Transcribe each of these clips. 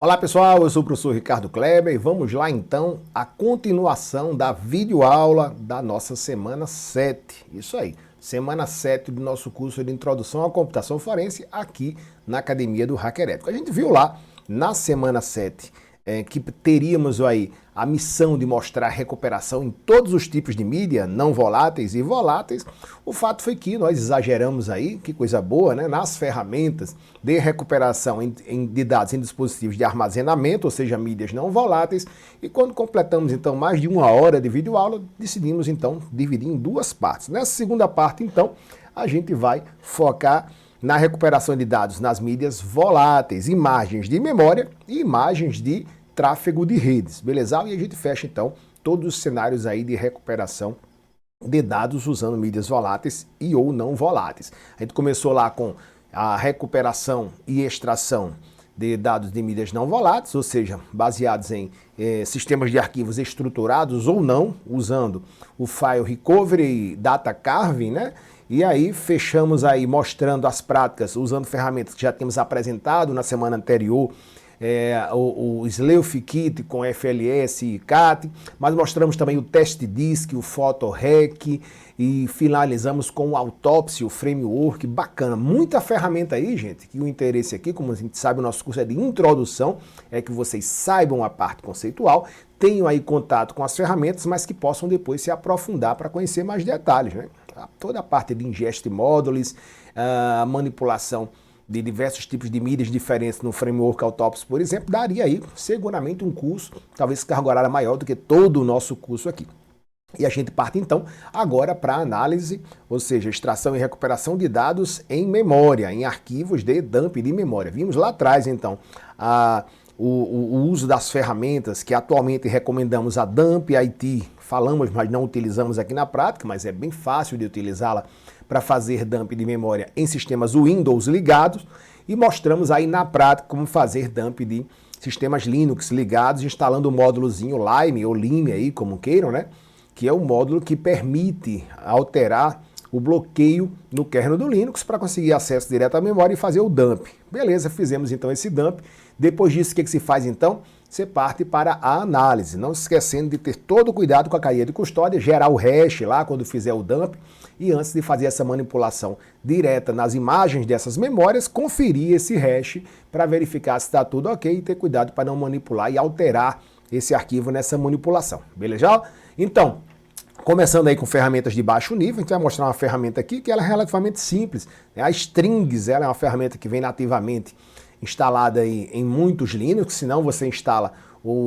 Olá pessoal, eu sou o professor Ricardo Kleber e vamos lá então a continuação da videoaula da nossa semana 7. Isso aí, semana 7 do nosso curso de Introdução à Computação Forense aqui na Academia do Hacker Ético. A gente viu lá na semana 7 que teríamos aí a missão de mostrar recuperação em todos os tipos de mídia, não voláteis e voláteis. O fato foi que nós exageramos aí, que coisa boa, né, nas ferramentas de recuperação de dados em dispositivos de armazenamento, ou seja, mídias não voláteis, e quando completamos então mais de 1 hora de videoaula, decidimos então dividir em duas partes. Nessa segunda parte então, a gente vai focar na recuperação de dados nas mídias voláteis, imagens de memória e imagens de tráfego de redes, beleza? E a gente fecha então todos os cenários aí de recuperação de dados usando mídias voláteis e ou não voláteis. A gente começou lá com a recuperação e extração de dados de mídias não voláteis, ou seja, baseados em sistemas de arquivos estruturados ou não, usando o File Recovery e Data Carving, né? E aí fechamos aí mostrando as práticas, usando ferramentas que já temos apresentado na semana anterior, o Sleuth Kit com FLS e CAT, mas mostramos também o Test Disk, o PhotoHack e finalizamos com o Autopsy, o Framework, bacana. Muita ferramenta aí, gente, que o interesse aqui, como a gente sabe, o nosso curso é de introdução, é que vocês saibam a parte conceitual, tenham aí contato com as ferramentas, mas que possam depois se aprofundar para conhecer mais detalhes, né? Toda a parte de ingest modules, a manipulação de diversos tipos de mídias diferentes no Framework Autopsy, por exemplo, daria aí seguramente um curso, talvez carga horária maior do que todo o nosso curso aqui. E a gente parte então agora para análise, ou seja, extração e recuperação de dados em memória, em arquivos de dump de memória. Vimos lá atrás então o uso das ferramentas que atualmente recomendamos, a Dump IT, falamos, mas não utilizamos aqui na prática, mas é bem fácil de utilizá-la para fazer dump de memória em sistemas Windows ligados, e mostramos aí na prática como fazer dump de sistemas Linux ligados, instalando o módulozinho Lime ou Lime aí, como queiram, né? Que é o módulo que permite alterar o bloqueio no kernel do Linux para conseguir acesso direto à memória e fazer o dump. Beleza, fizemos então esse dump. Depois disso, o que se faz então? Você parte para a análise, não se esquecendo de ter todo o cuidado com a cadeia de custódia, gerar o hash lá quando fizer o dump, e antes de fazer essa manipulação direta nas imagens dessas memórias, conferir esse hash para verificar se está tudo ok e ter cuidado para não manipular e alterar esse arquivo nessa manipulação, beleza? Então, começando aí com ferramentas de baixo nível, a gente vai mostrar uma ferramenta aqui que ela é relativamente simples. A Strings, ela é uma ferramenta que vem nativamente instalada aí em muitos Linux, senão você instala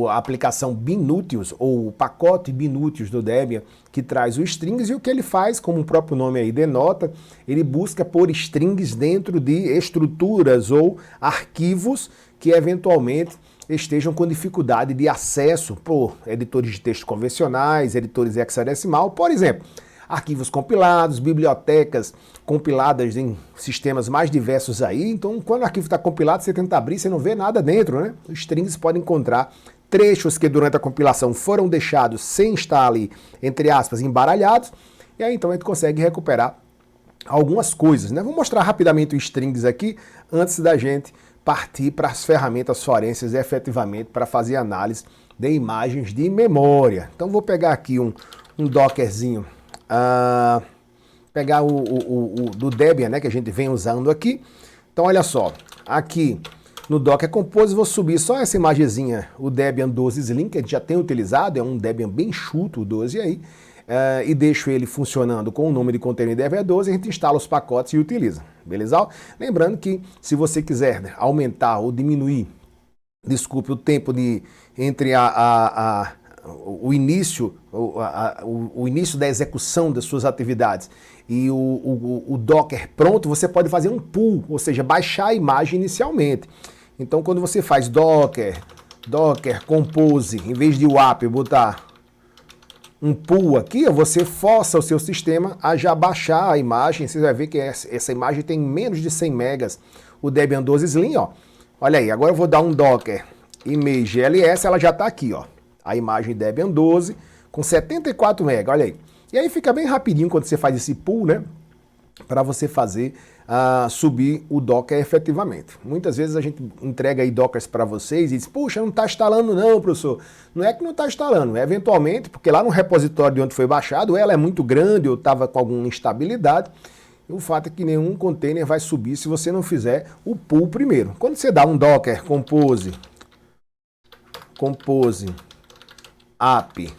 a aplicação Binutius ou o pacote Binutius do Debian que traz o strings, e o que ele faz, como o próprio nome aí denota, ele busca por strings dentro de estruturas ou arquivos que eventualmente estejam com dificuldade de acesso por editores de texto convencionais, editores hexadecimal, por exemplo. Arquivos compilados, bibliotecas compiladas em sistemas mais diversos aí. Então, quando o arquivo está compilado, você tenta abrir, você não vê nada dentro, né? Os strings podem encontrar trechos que durante a compilação foram deixados sem estar ali, entre aspas, embaralhados, e aí então a gente consegue recuperar algumas coisas, né? Vou mostrar rapidamente o strings aqui, antes da gente partir para as ferramentas forenses efetivamente para fazer análise de imagens de memória. Então, vou pegar aqui um dockerzinho, pegar o do Debian, né, que a gente vem usando aqui. Então olha só, aqui no Docker Compose vou subir só essa imagenzinha, o Debian 12 Slim, que a gente já tem utilizado, é um Debian bem chuto, o 12 aí, e deixo ele funcionando com o nome de container Debian 12, a gente instala os pacotes e utiliza, beleza? Lembrando que se você quiser aumentar ou diminuir, desculpe, o tempo entre o início da execução das suas atividades e o Docker pronto, você pode fazer um pull, ou seja, baixar a imagem inicialmente. Então, quando você faz Docker Compose, em vez de o app botar um pull aqui, você força o seu sistema a já baixar a imagem. Você vai ver que essa imagem tem menos de 100 megas, o Debian 12 Slim, ó. Olha aí, agora eu vou dar um Docker image ls, ela já está aqui, ó. A imagem Debian 12 com 74 MB, olha aí. E aí fica bem rapidinho quando você faz esse pull, né? Para você fazer subir o Docker efetivamente. Muitas vezes a gente entrega aí Dockers para vocês e diz, puxa, não está instalando não, professor. Não é que não está instalando, é eventualmente, porque lá no repositório de onde foi baixado, ela é muito grande ou estava com alguma instabilidade. E o fato é que nenhum container vai subir se você não fizer o pull primeiro. Quando você dá um Docker compose app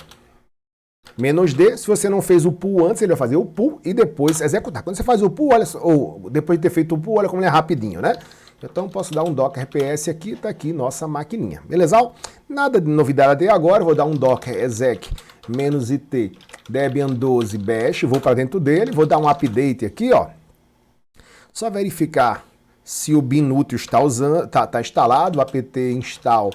-d, se você não fez o pull antes, ele vai fazer o pull e depois executar. Quando você faz o pull, olha só, ou depois de ter feito o pull, olha como ele é rapidinho, né? Então posso dar um docker ps aqui, tá aqui nossa maquininha, beleza? Nada de novidade até agora, vou dar um docker exec -it debian 12 bash, vou para dentro dele, vou dar um update aqui, ó. Só verificar se o binutils tá instalado, o apt install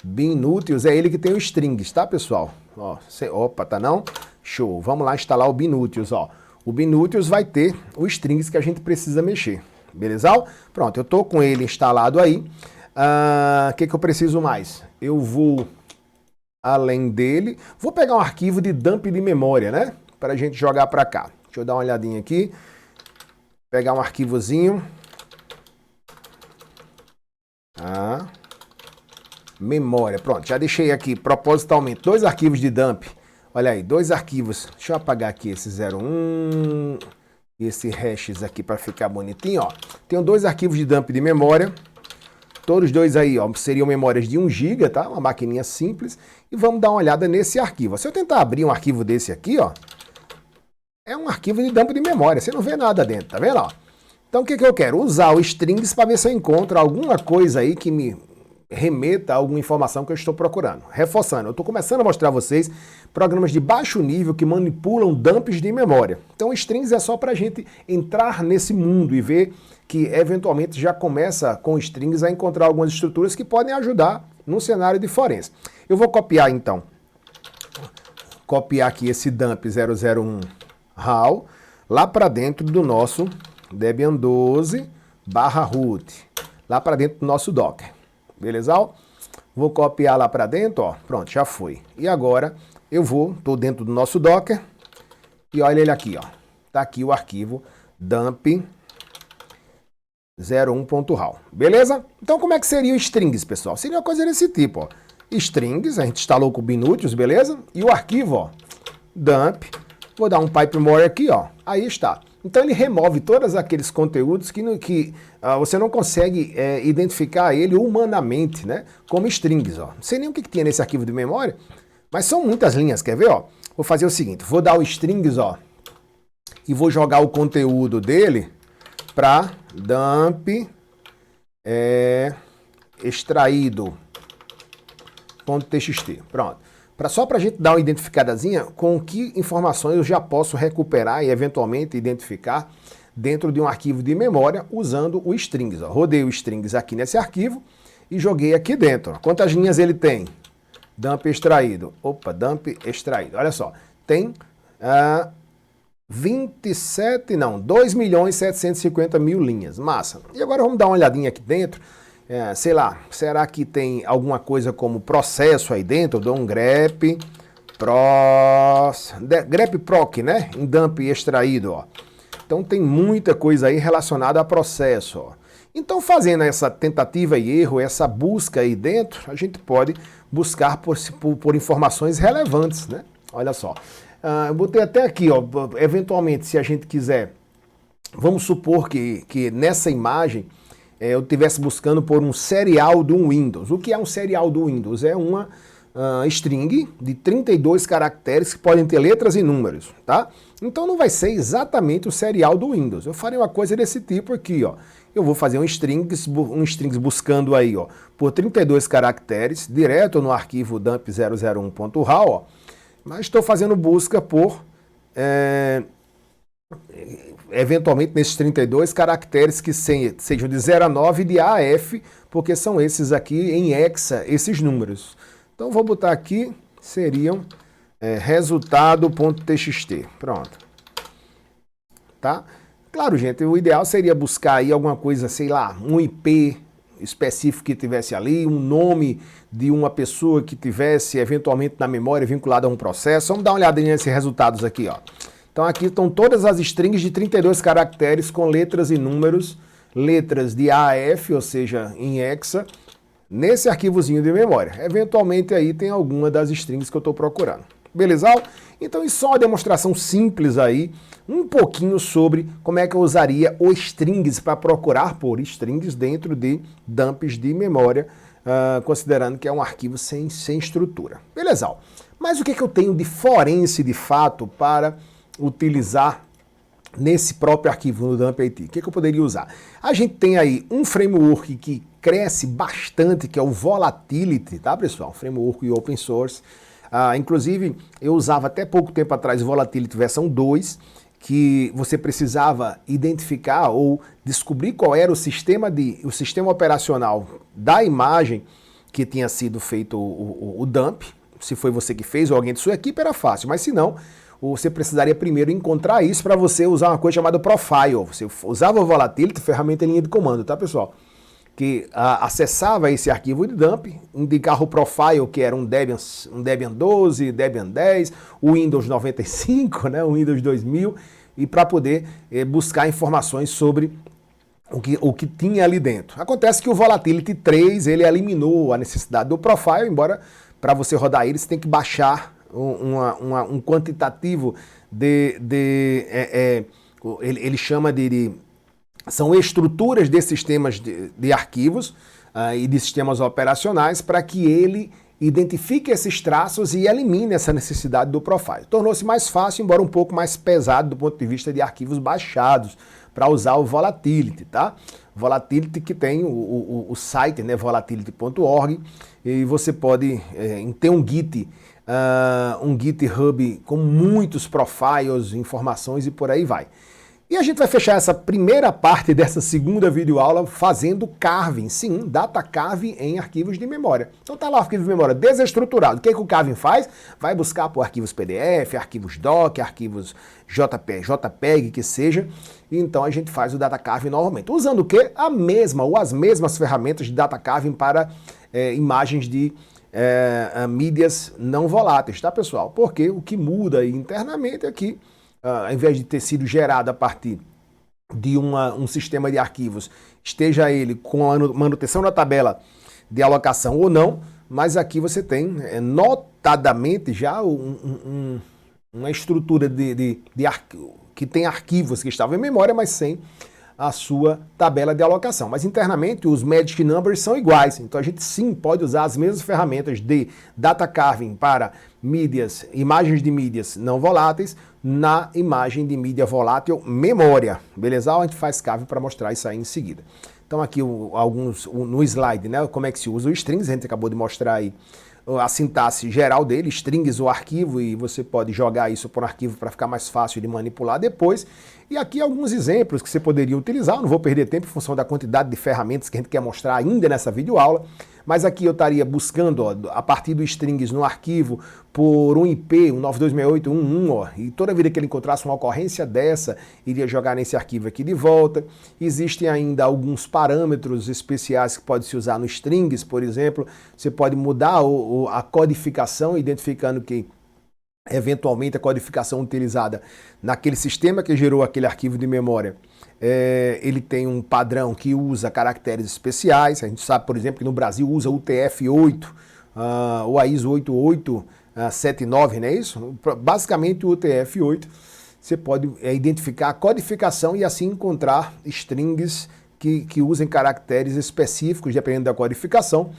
binutils, é ele que tem os strings, tá, pessoal? Ó, opa, tá não? Show. Vamos lá instalar o binutils, ó. O binutils vai ter os strings que a gente precisa mexer, beleza? Pronto, eu tô com ele instalado aí. Que eu preciso mais? Eu vou, além dele, vou pegar um arquivo de dump de memória, né? Para a gente jogar para cá. Deixa eu dar uma olhadinha aqui. Pegar um arquivozinho. Memória, pronto, já deixei aqui propositalmente 2 arquivos de dump. Olha aí, 2 arquivos. Deixa eu apagar aqui esse 01 e esse hashes aqui para ficar bonitinho, ó. Tenho 2 arquivos de dump de memória. Todos dois aí, ó, seriam memórias de 1 GB, tá? Uma maquininha simples. E vamos dar uma olhada nesse arquivo. Se eu tentar abrir um arquivo desse aqui, ó, é um arquivo de dump de memória. Você não vê nada dentro, tá vendo, ó? Então o que eu quero? Usar o strings para ver se eu encontro alguma coisa aí que me remeta a alguma informação que eu estou procurando. Reforçando, eu estou começando a mostrar a vocês programas de baixo nível que manipulam dumps de memória. Então, strings é só para a gente entrar nesse mundo e ver que, eventualmente, já começa com strings a encontrar algumas estruturas que podem ajudar no cenário de forense. Eu vou copiar, então, aqui esse dump 001 HAL lá para dentro do nosso Debian 12 /root, lá para dentro do nosso Docker. Beleza? Vou copiar lá para dentro, ó. Pronto, já foi. E agora eu tô dentro do nosso Docker e olha ele aqui, ó. Tá aqui o arquivo dump 01.hal. Beleza? Então como é que seria o strings, pessoal? Seria uma coisa desse tipo, ó. Strings, a gente instalou com o binutils, beleza? E o arquivo, ó, dump, vou dar um pipe more aqui, ó. Aí está. Então ele remove todos aqueles conteúdos que você não consegue identificar ele humanamente, né? Como strings, ó. Não sei nem o que tinha nesse arquivo de memória, mas são muitas linhas, quer ver, ó? Vou fazer o seguinte, vou dar o strings, ó, e vou jogar o conteúdo dele para dump extraído.txt. Pronto. Só para a gente dar uma identificadazinha com que informações eu já posso recuperar e eventualmente identificar dentro de um arquivo de memória usando o strings. Ó. Rodei o strings aqui nesse arquivo e joguei aqui dentro. Ó. Quantas linhas ele tem? Dump extraído. Opa, dump extraído. Olha só, tem 2.750.000 linhas. Massa. E agora vamos dar uma olhadinha aqui dentro. Sei lá, será que tem alguma coisa como processo aí dentro? Eu dou um grep proc, né? Em dump extraído, ó. Então tem muita coisa aí relacionada a processo, ó. Então fazendo essa tentativa e erro, essa busca aí dentro, a gente pode buscar por informações relevantes, né? Olha só. Eu botei até aqui, ó, eventualmente, se a gente quiser, vamos supor que nessa imagem eu estivesse buscando por um serial do Windows. O que é um serial do Windows? É uma string de 32 caracteres que podem ter letras e números, tá? Então não vai ser exatamente o serial do Windows. Eu farei uma coisa desse tipo aqui, ó. Eu vou fazer um strings buscando aí, ó, por 32 caracteres, direto no arquivo dump001.hal, ó. Mas estou fazendo busca por eventualmente nesses 32 caracteres que sejam de 0 a 9 de A a F, porque são esses aqui em hexa, esses números. Então vou botar aqui, seriam resultado.txt. Pronto. Tá? Claro, gente, o ideal seria buscar aí alguma coisa, sei lá, um IP específico que tivesse ali, um nome de uma pessoa que tivesse eventualmente na memória vinculada a um processo. Vamos dar uma olhadinha nesses resultados aqui, ó. Então aqui estão todas as strings de 32 caracteres com letras e números, letras de A a F, ou seja, em hexa, nesse arquivozinho de memória. Eventualmente aí tem alguma das strings que eu estou procurando. Beleza? Então isso é uma demonstração simples aí, um pouquinho sobre como é que eu usaria o strings para procurar por strings dentro de dumps de memória, considerando que é um arquivo sem estrutura. Beleza? Mas o que eu tenho de forense de fato para utilizar nesse próprio arquivo no dump IT? O que eu poderia usar? A gente tem aí um framework que cresce bastante, que é o Volatility, tá, pessoal? Framework open source. Inclusive, eu usava até pouco tempo atrás o Volatility versão 2, que você precisava identificar ou descobrir qual era o sistema operacional da imagem que tinha sido feito o dump. Se foi você que fez ou alguém de sua equipe, era fácil, mas se não, você precisaria primeiro encontrar isso para você usar uma coisa chamada Profile. Você usava o Volatility, ferramenta em linha de comando, tá, pessoal? Que acessava esse arquivo de dump, indicava o profile, que era um Debian 12, Debian 10, o Windows 95, né, o Windows 2000, e para poder buscar informações sobre o que tinha ali dentro. Acontece que o Volatility 3, ele eliminou a necessidade do profile, embora para você rodar ele, você tem que baixar um quantitativo ele chama são estruturas de sistemas de arquivos e de sistemas operacionais para que ele identifique esses traços e elimine essa necessidade do profile. Tornou-se mais fácil, embora um pouco mais pesado do ponto de vista de arquivos baixados, para usar o Volatility, tá? Volatility que tem o site, né, volatility.org, e você pode ter um GitHub com muitos profiles, informações e por aí vai. E a gente vai fechar essa primeira parte dessa segunda videoaula fazendo carving, sim, data carving em arquivos de memória. Então tá lá o arquivo de memória desestruturado. O que o carving faz? Vai buscar por arquivos PDF, arquivos doc, arquivos JPEG, que seja. E então a gente faz o data carving novamente. Usando o quê? A mesma ou as mesmas ferramentas de data carving para imagens de mídias não voláteis, tá, pessoal? Porque o que muda aí internamente é que ao invés de ter sido gerado a partir de um sistema de arquivos, esteja ele com a manutenção da tabela de alocação ou não, mas aqui você tem notadamente já uma estrutura que tem arquivos que estavam em memória, mas sem a sua tabela de alocação. Mas internamente os magic numbers são iguais, então a gente sim pode usar as mesmas ferramentas de data carving para imagens de mídias não voláteis na imagem de mídia volátil memória, beleza? A gente faz carving para mostrar isso aí em seguida. Então aqui no slide, né, como é que se usa o strings, a gente acabou de mostrar aí a sintaxe geral dele, strings o arquivo, e você pode jogar isso por arquivo para ficar mais fácil de manipular depois. E aqui alguns exemplos que você poderia utilizar, não vou perder tempo em função da quantidade de ferramentas que a gente quer mostrar ainda nessa videoaula, mas aqui eu estaria buscando a partir do strings no arquivo por um IP, um 9268.1.1, e toda vida que ele encontrasse uma ocorrência dessa, iria jogar nesse arquivo aqui de volta. Existem ainda alguns parâmetros especiais que pode se usar no strings, por exemplo, você pode mudar a codificação, identificando que eventualmente a codificação utilizada naquele sistema que gerou aquele arquivo de memória, ele tem um padrão que usa caracteres especiais. A gente sabe, por exemplo, que no Brasil usa o UTF-8 ou a ISO 8879, não é isso? Basicamente o UTF-8, você pode identificar a codificação e assim encontrar strings que usem caracteres específicos, dependendo da codificação.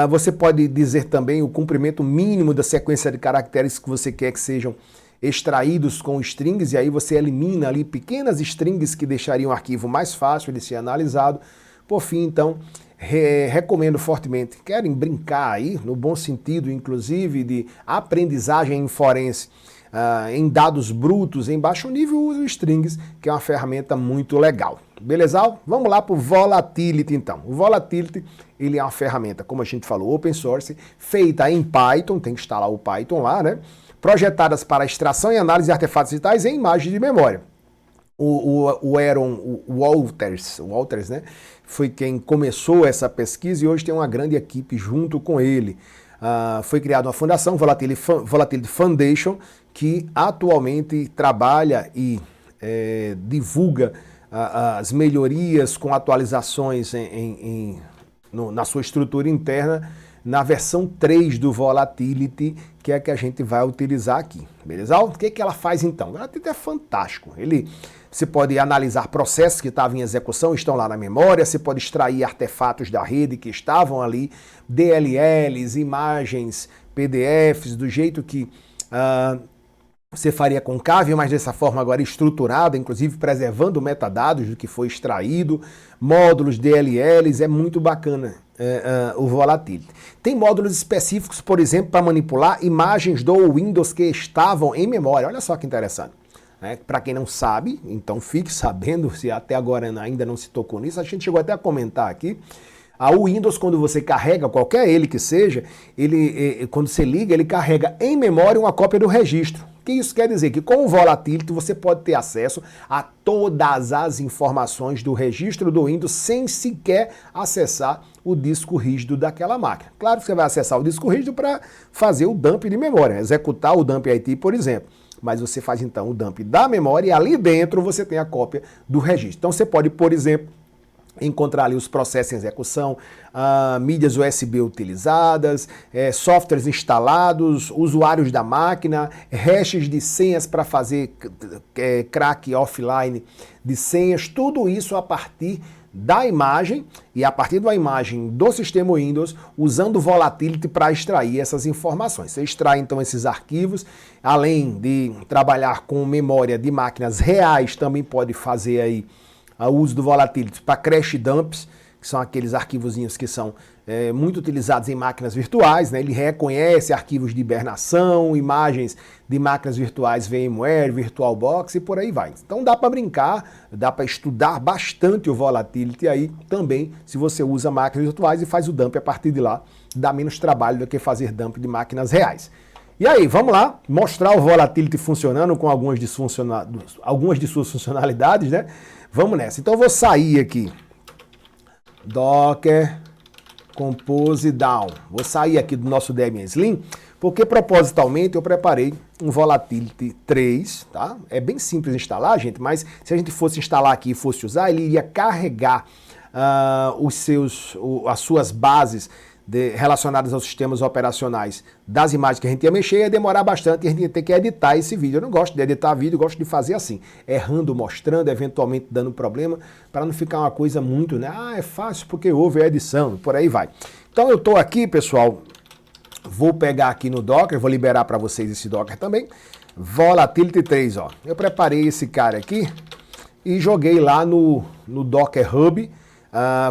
Você pode dizer também o comprimento mínimo da sequência de caracteres que você quer que sejam extraídos com strings, e aí você elimina ali pequenas strings que deixariam o arquivo mais fácil de ser analisado. Por fim, então, recomendo fortemente, querem brincar aí, no bom sentido, inclusive, de aprendizagem em forense, em dados brutos, em baixo nível, use o strings, que é uma ferramenta muito legal. Beleza? Vamos lá para o Volatility, então. O Volatility, ele é uma ferramenta, como a gente falou, open source, feita em Python, tem que instalar o Python lá, né? Projetadas para extração e análise de artefatos digitais em imagens de memória. O Aaron Walters, né, foi quem começou essa pesquisa e hoje tem uma grande equipe junto com ele. foi criada uma fundação, Volatility Foundation, que atualmente trabalha e divulga as melhorias com atualizações na sua estrutura interna, na versão 3 do Volatility, que é a que a gente vai utilizar aqui, beleza? O que ela faz então? O Volatility é fantástico. Você pode analisar processos que estavam em execução, estão lá na memória, você pode extrair artefatos da rede que estavam ali, DLLs, imagens, PDFs, do jeito que você faria com Kavio, mas dessa forma agora estruturada, inclusive preservando metadados do que foi extraído, módulos DLLs, é muito bacana o Volatility. Tem módulos específicos, por exemplo, para manipular imagens do Windows que estavam em memória. Olha só que interessante. Para quem não sabe, então fique sabendo, se até agora ainda não se tocou nisso, a gente chegou até a comentar aqui. O Windows, quando você carrega, qualquer ele que seja, quando você liga, ele carrega em memória uma cópia do registro. O que isso quer dizer? Que com o Volatility você pode ter acesso a todas as informações do registro do Windows sem sequer acessar o disco rígido daquela máquina. Claro que você vai acessar o disco rígido para fazer o dump de memória, executar o dump IT, por exemplo. Mas você faz então o dump da memória e ali dentro você tem a cópia do registro. Então você pode, por exemplo, encontrar ali os processos em execução, mídias USB utilizadas, softwares instalados, usuários da máquina, hashes de senhas para fazer crack offline de senhas, tudo isso a partir da imagem e a partir da imagem do sistema Windows, usando o Volatility para extrair essas informações. Você extrai então esses arquivos, além de trabalhar com memória de máquinas reais, também pode fazer aí o uso do Volatility para crash dumps, que são aqueles arquivozinhos que são muito utilizados em máquinas virtuais, né? Ele reconhece arquivos de hibernação, imagens de máquinas virtuais VMware, VirtualBox e por aí vai. Então dá para brincar, dá para estudar bastante o Volatility aí também, se você usa máquinas virtuais e faz o dump a partir de lá, dá menos trabalho do que fazer dump de máquinas reais. E aí, vamos lá, mostrar o Volatility funcionando com algumas de suas funcionalidades, né? Vamos nessa. Então eu vou sair aqui, Docker Compose Down. Vou sair aqui do nosso Debian Slim, porque propositalmente eu preparei um Volatility 3, tá? É bem simples instalar, gente, mas se a gente fosse instalar aqui e fosse usar, ele iria carregar as suas bases relacionadas aos sistemas operacionais das imagens que a gente ia mexer, ia demorar bastante e a gente ia ter que editar esse vídeo. Eu não gosto de editar vídeo, eu gosto de fazer assim, errando, mostrando, eventualmente dando problema, para não ficar uma coisa muito, né? É fácil porque houve a edição, por aí vai. Então eu estou aqui, pessoal, vou pegar aqui no Docker, vou liberar para vocês esse Docker também, Volatility 3, ó. Eu preparei esse cara aqui e joguei lá no Docker Hub,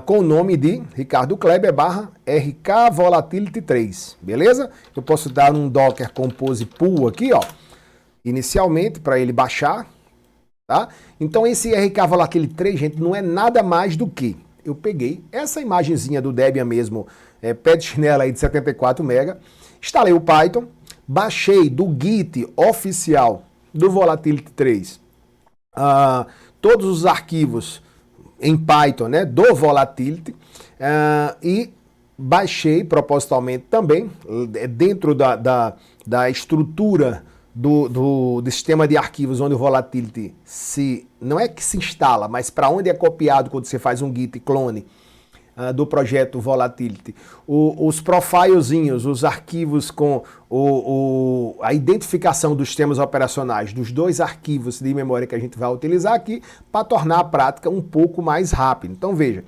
com o nome de Ricardo Kleber /RK Volatility 3, beleza? Eu posso dar um Docker Compose Pool aqui, ó, inicialmente, para ele baixar, tá? Então esse RK Volatility 3, gente, não é nada mais do que eu peguei essa imagenzinha do Debian mesmo, pé de chinela aí de 74 MB, instalei o Python, baixei do Git oficial do Volatility 3 todos os arquivos em Python, né, do Volatility, e baixei propositalmente também, dentro da estrutura do sistema de arquivos onde o Volatility não é que se instala, mas para onde é copiado quando você faz um git clone do projeto Volatility, os profilezinhos, os arquivos com a identificação dos sistemas operacionais dos dois arquivos de memória que a gente vai utilizar aqui para tornar a prática um pouco mais rápida. Então veja,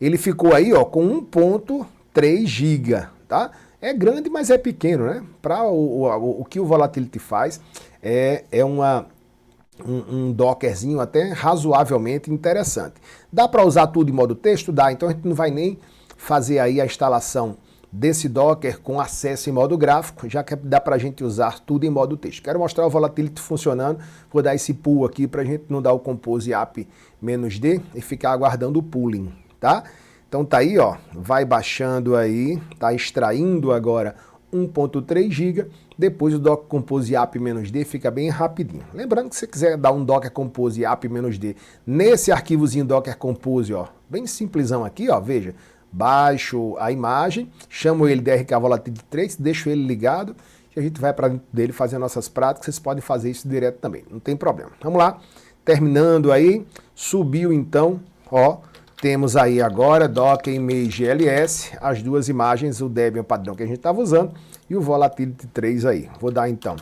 ele ficou aí ó, com 1.3 GB, tá? É grande, mas é pequeno, né? Para o que o Volatility faz é um dockerzinho até razoavelmente interessante. Dá para usar tudo em modo texto? Dá, então a gente não vai nem fazer aí a instalação desse Docker com acesso em modo gráfico, já que dá para a gente usar tudo em modo texto. Quero mostrar o Volatility funcionando, vou dar esse pull aqui para a gente não dar o compose app -d e ficar aguardando o pooling, tá? Então tá aí, ó, vai baixando aí, tá extraindo agora 1.3 GB, depois o Docker Compose app -d fica bem rapidinho. Lembrando que se você quiser dar um Docker Compose app -d nesse arquivozinho Docker Compose, ó, bem simplesão aqui, ó, veja, baixo a imagem, chamo ele de RK Volatility 3, deixo ele ligado e a gente vai para dentro dele fazer nossas práticas. Vocês podem fazer isso direto também, não tem problema. Vamos lá, terminando aí, subiu então, ó, temos aí agora Docker Image GLS, as duas imagens, o Debian padrão que a gente estava usando e o Volatility 3 aí. Vou dar então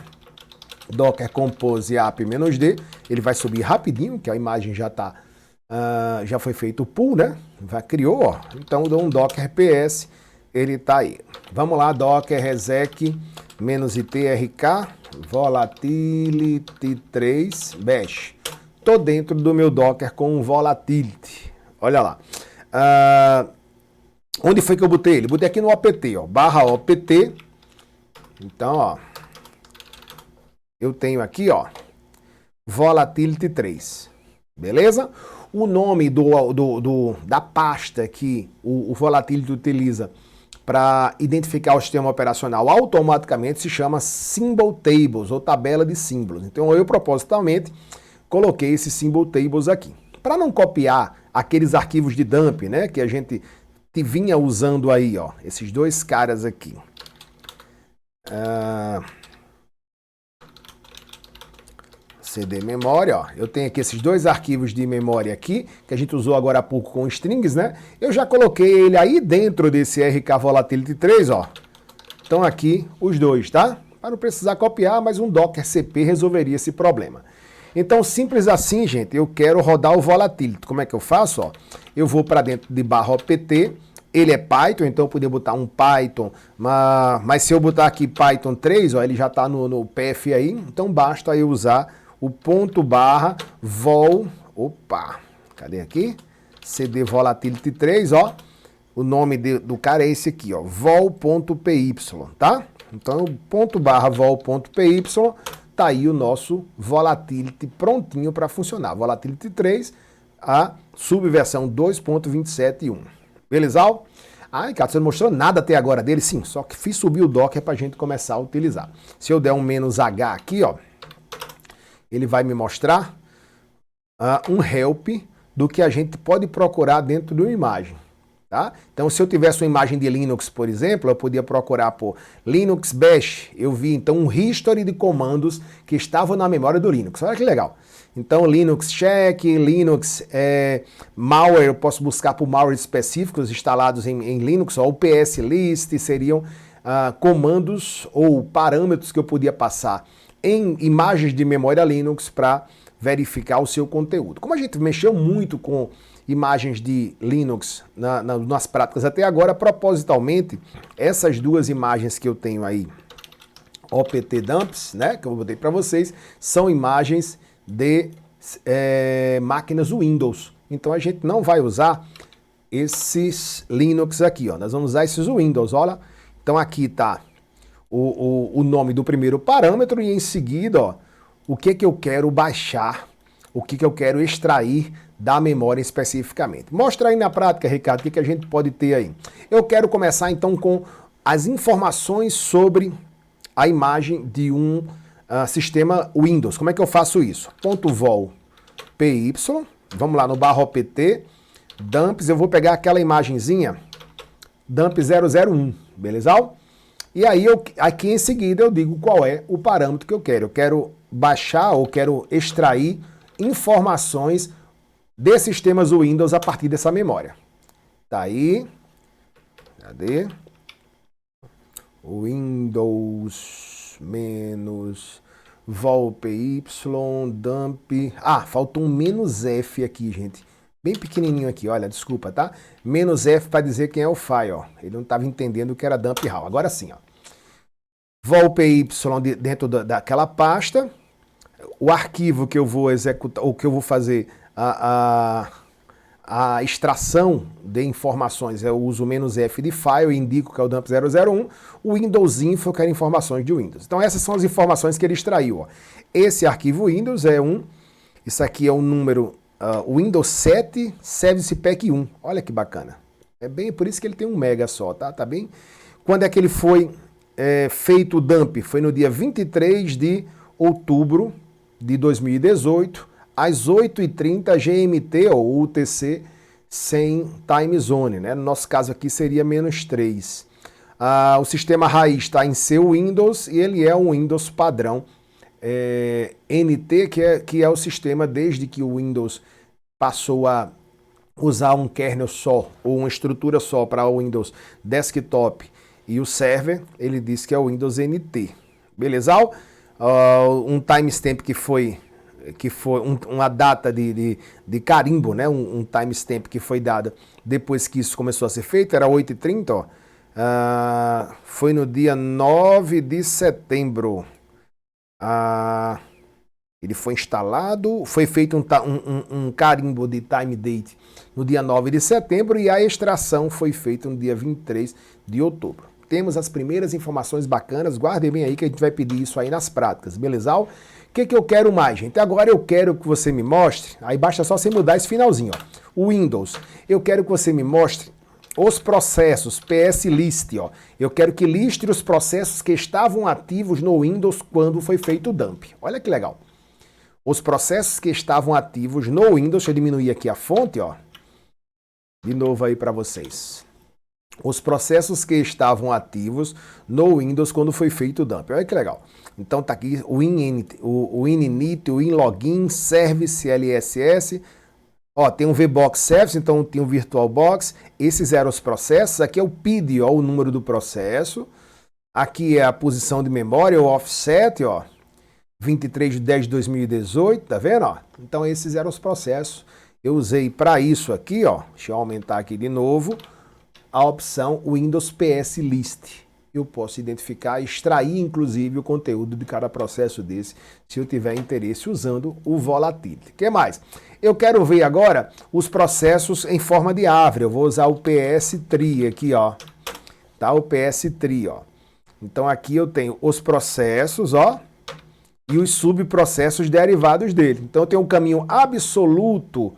Docker Compose app-d, ele vai subir rapidinho, que a imagem já está, já foi feito o pull, né? Criou, ó. Então dou um Docker PS, ele está aí. Vamos lá, Docker exec -itrk Volatility 3 bash. Tô dentro do meu Docker com Volatility. Olha lá. Onde foi que eu botei ele? Botei aqui no opt, ó, /opt. Então, ó, eu tenho aqui, ó, Volatility 3. Beleza? O nome da pasta que o Volatility utiliza para identificar o sistema operacional automaticamente se chama Symbol Tables, ou tabela de símbolos. Então eu propositalmente coloquei esses Symbol Tables aqui. Para não copiar aqueles arquivos de dump, né, que a gente vinha usando aí, ó, esses dois caras aqui. CD memória, ó. Eu tenho aqui esses dois arquivos de memória aqui, que a gente usou agora há pouco com strings, né? Eu já coloquei ele aí dentro desse RK Volatility 3, ó. Estão aqui os dois, tá? Para não precisar copiar, mas um Docker CP resolveria esse problema. Então, simples assim, gente, eu quero rodar o Volatility. Como é que eu faço, ó? Eu vou para dentro de /opt, ele é Python, então eu poderia botar um Python, mas se eu botar aqui Python 3, ó, ele já está no PF aí, então basta eu usar o /vol, cadê aqui? CD Volatility 3, ó, o nome do cara é esse aqui, ó, vol.py, tá? Então, /vol.py, tá aí o nosso Volatility prontinho para funcionar. Volatility 3, a subversão 2.27.1. Beleza? Ah, Ricardo, você não mostrou nada até agora dele? Sim, só que fiz subir o Docker para a gente começar a utilizar. Se eu der um "-h" aqui, ó, ele vai me mostrar um help do que a gente pode procurar dentro de uma imagem. Tá? Então, se eu tivesse uma imagem de Linux, por exemplo, eu podia procurar por Linux Bash. Eu vi, então, um history de comandos que estavam na memória do Linux. Olha que legal. Então, Linux Check, Linux Malware, eu posso buscar por malware específicos instalados em Linux, ou PS List, seriam comandos ou parâmetros que eu podia passar em imagens de memória Linux para verificar o seu conteúdo. Como a gente mexeu muito com imagens de Linux nas práticas até agora, propositalmente, essas duas imagens que eu tenho aí, opt dumps, né, que eu botei para vocês, são imagens de máquinas Windows. Então a gente não vai usar esses Linux aqui, ó. Nós vamos usar esses Windows, olha. Então aqui está o nome do primeiro parâmetro e em seguida, ó, o que eu quero baixar, o que eu quero extrair da memória especificamente. Mostra aí na prática, Ricardo, o que a gente pode ter aí. Eu quero começar então com as informações sobre a imagem de um sistema Windows. Como é que eu faço isso? .vol.py, vamos lá no /opt, dumps, eu vou pegar aquela imagenzinha, dump 001, beleza? E aí, aqui em seguida, eu digo qual é o parâmetro que eu quero. Eu quero baixar ou quero extrair informações de sistemas Windows a partir dessa memória. Tá aí. Cadê? Windows -vol.py dump. Faltou um "-f" aqui, gente. Bem pequenininho aqui, olha, desculpa, tá? "-f" para dizer quem é o file, ó. Ele não estava entendendo o que era dump how. Agora sim, ó. Vol.py dentro daquela pasta. O arquivo que eu vou executar, ou que eu vou fazer a extração de informações, eu uso o "-f" de file, eu indico que é o dump 001. O Windows Info, eu quero informações de Windows. Então essas são as informações que ele extraiu, ó. Esse arquivo Windows isso aqui é um número Windows 7 Service Pack 1. Olha que bacana. É bem por isso que ele tem 1 mega só, tá? Tá bem? Quando é que ele foi feito o dump? Foi no dia 23 de outubro de 2018, às 8h30 GMT ou UTC, sem time zone, né? No nosso caso aqui seria -3. O sistema raiz está em seu Windows e ele é um Windows padrão NT, que é o sistema desde que o Windows passou a usar um kernel só ou uma estrutura só para o Windows Desktop e o server, ele diz que é o Windows NT. Beleza? Um timestamp que foi uma data de carimbo, né? Um timestamp que foi dada depois que isso começou a ser feito, era 8h30, ó. Foi no dia 9 de setembro. Ele foi instalado, foi feito um carimbo de time date no dia 9 de setembro e a extração foi feita no dia 23 de outubro. Temos as primeiras informações bacanas, guardem bem aí que a gente vai pedir isso aí nas práticas, beleza? O que eu quero mais, gente? Agora eu quero que você me mostre, aí basta só você mudar esse finalzinho, ó. O Windows, eu quero que você me mostre os processos, PS List, ó. Eu quero que liste os processos que estavam ativos no Windows quando foi feito o dump. Olha que legal. Os processos que estavam ativos no Windows, deixa eu diminuir aqui a fonte, ó. De novo aí para vocês. Os processos que estavam ativos no Windows quando foi feito o dump. Olha que legal. Então tá aqui o init, o init, o inlogin, service, LSS. Ó, tem um VBox Service, então tem um VirtualBox. Esses eram os processos. Aqui é o PID, ó, o número do processo. Aqui é a posição de memória, o offset, ó. 23 de 10 de 2018, tá vendo? Ó? Então esses eram os processos. Eu usei para isso aqui, ó. Deixa eu aumentar aqui de novo. A opção Windows PS List. Eu posso identificar e extrair, inclusive, o conteúdo de cada processo desse, se eu tiver interesse, usando o Volatility. O que mais? Eu quero ver agora os processos em forma de árvore. Eu vou usar o PS Tree aqui, ó. Tá? O PS Tree, ó. Então aqui eu tenho os processos, ó, e os subprocessos derivados dele. Então eu tenho um caminho absoluto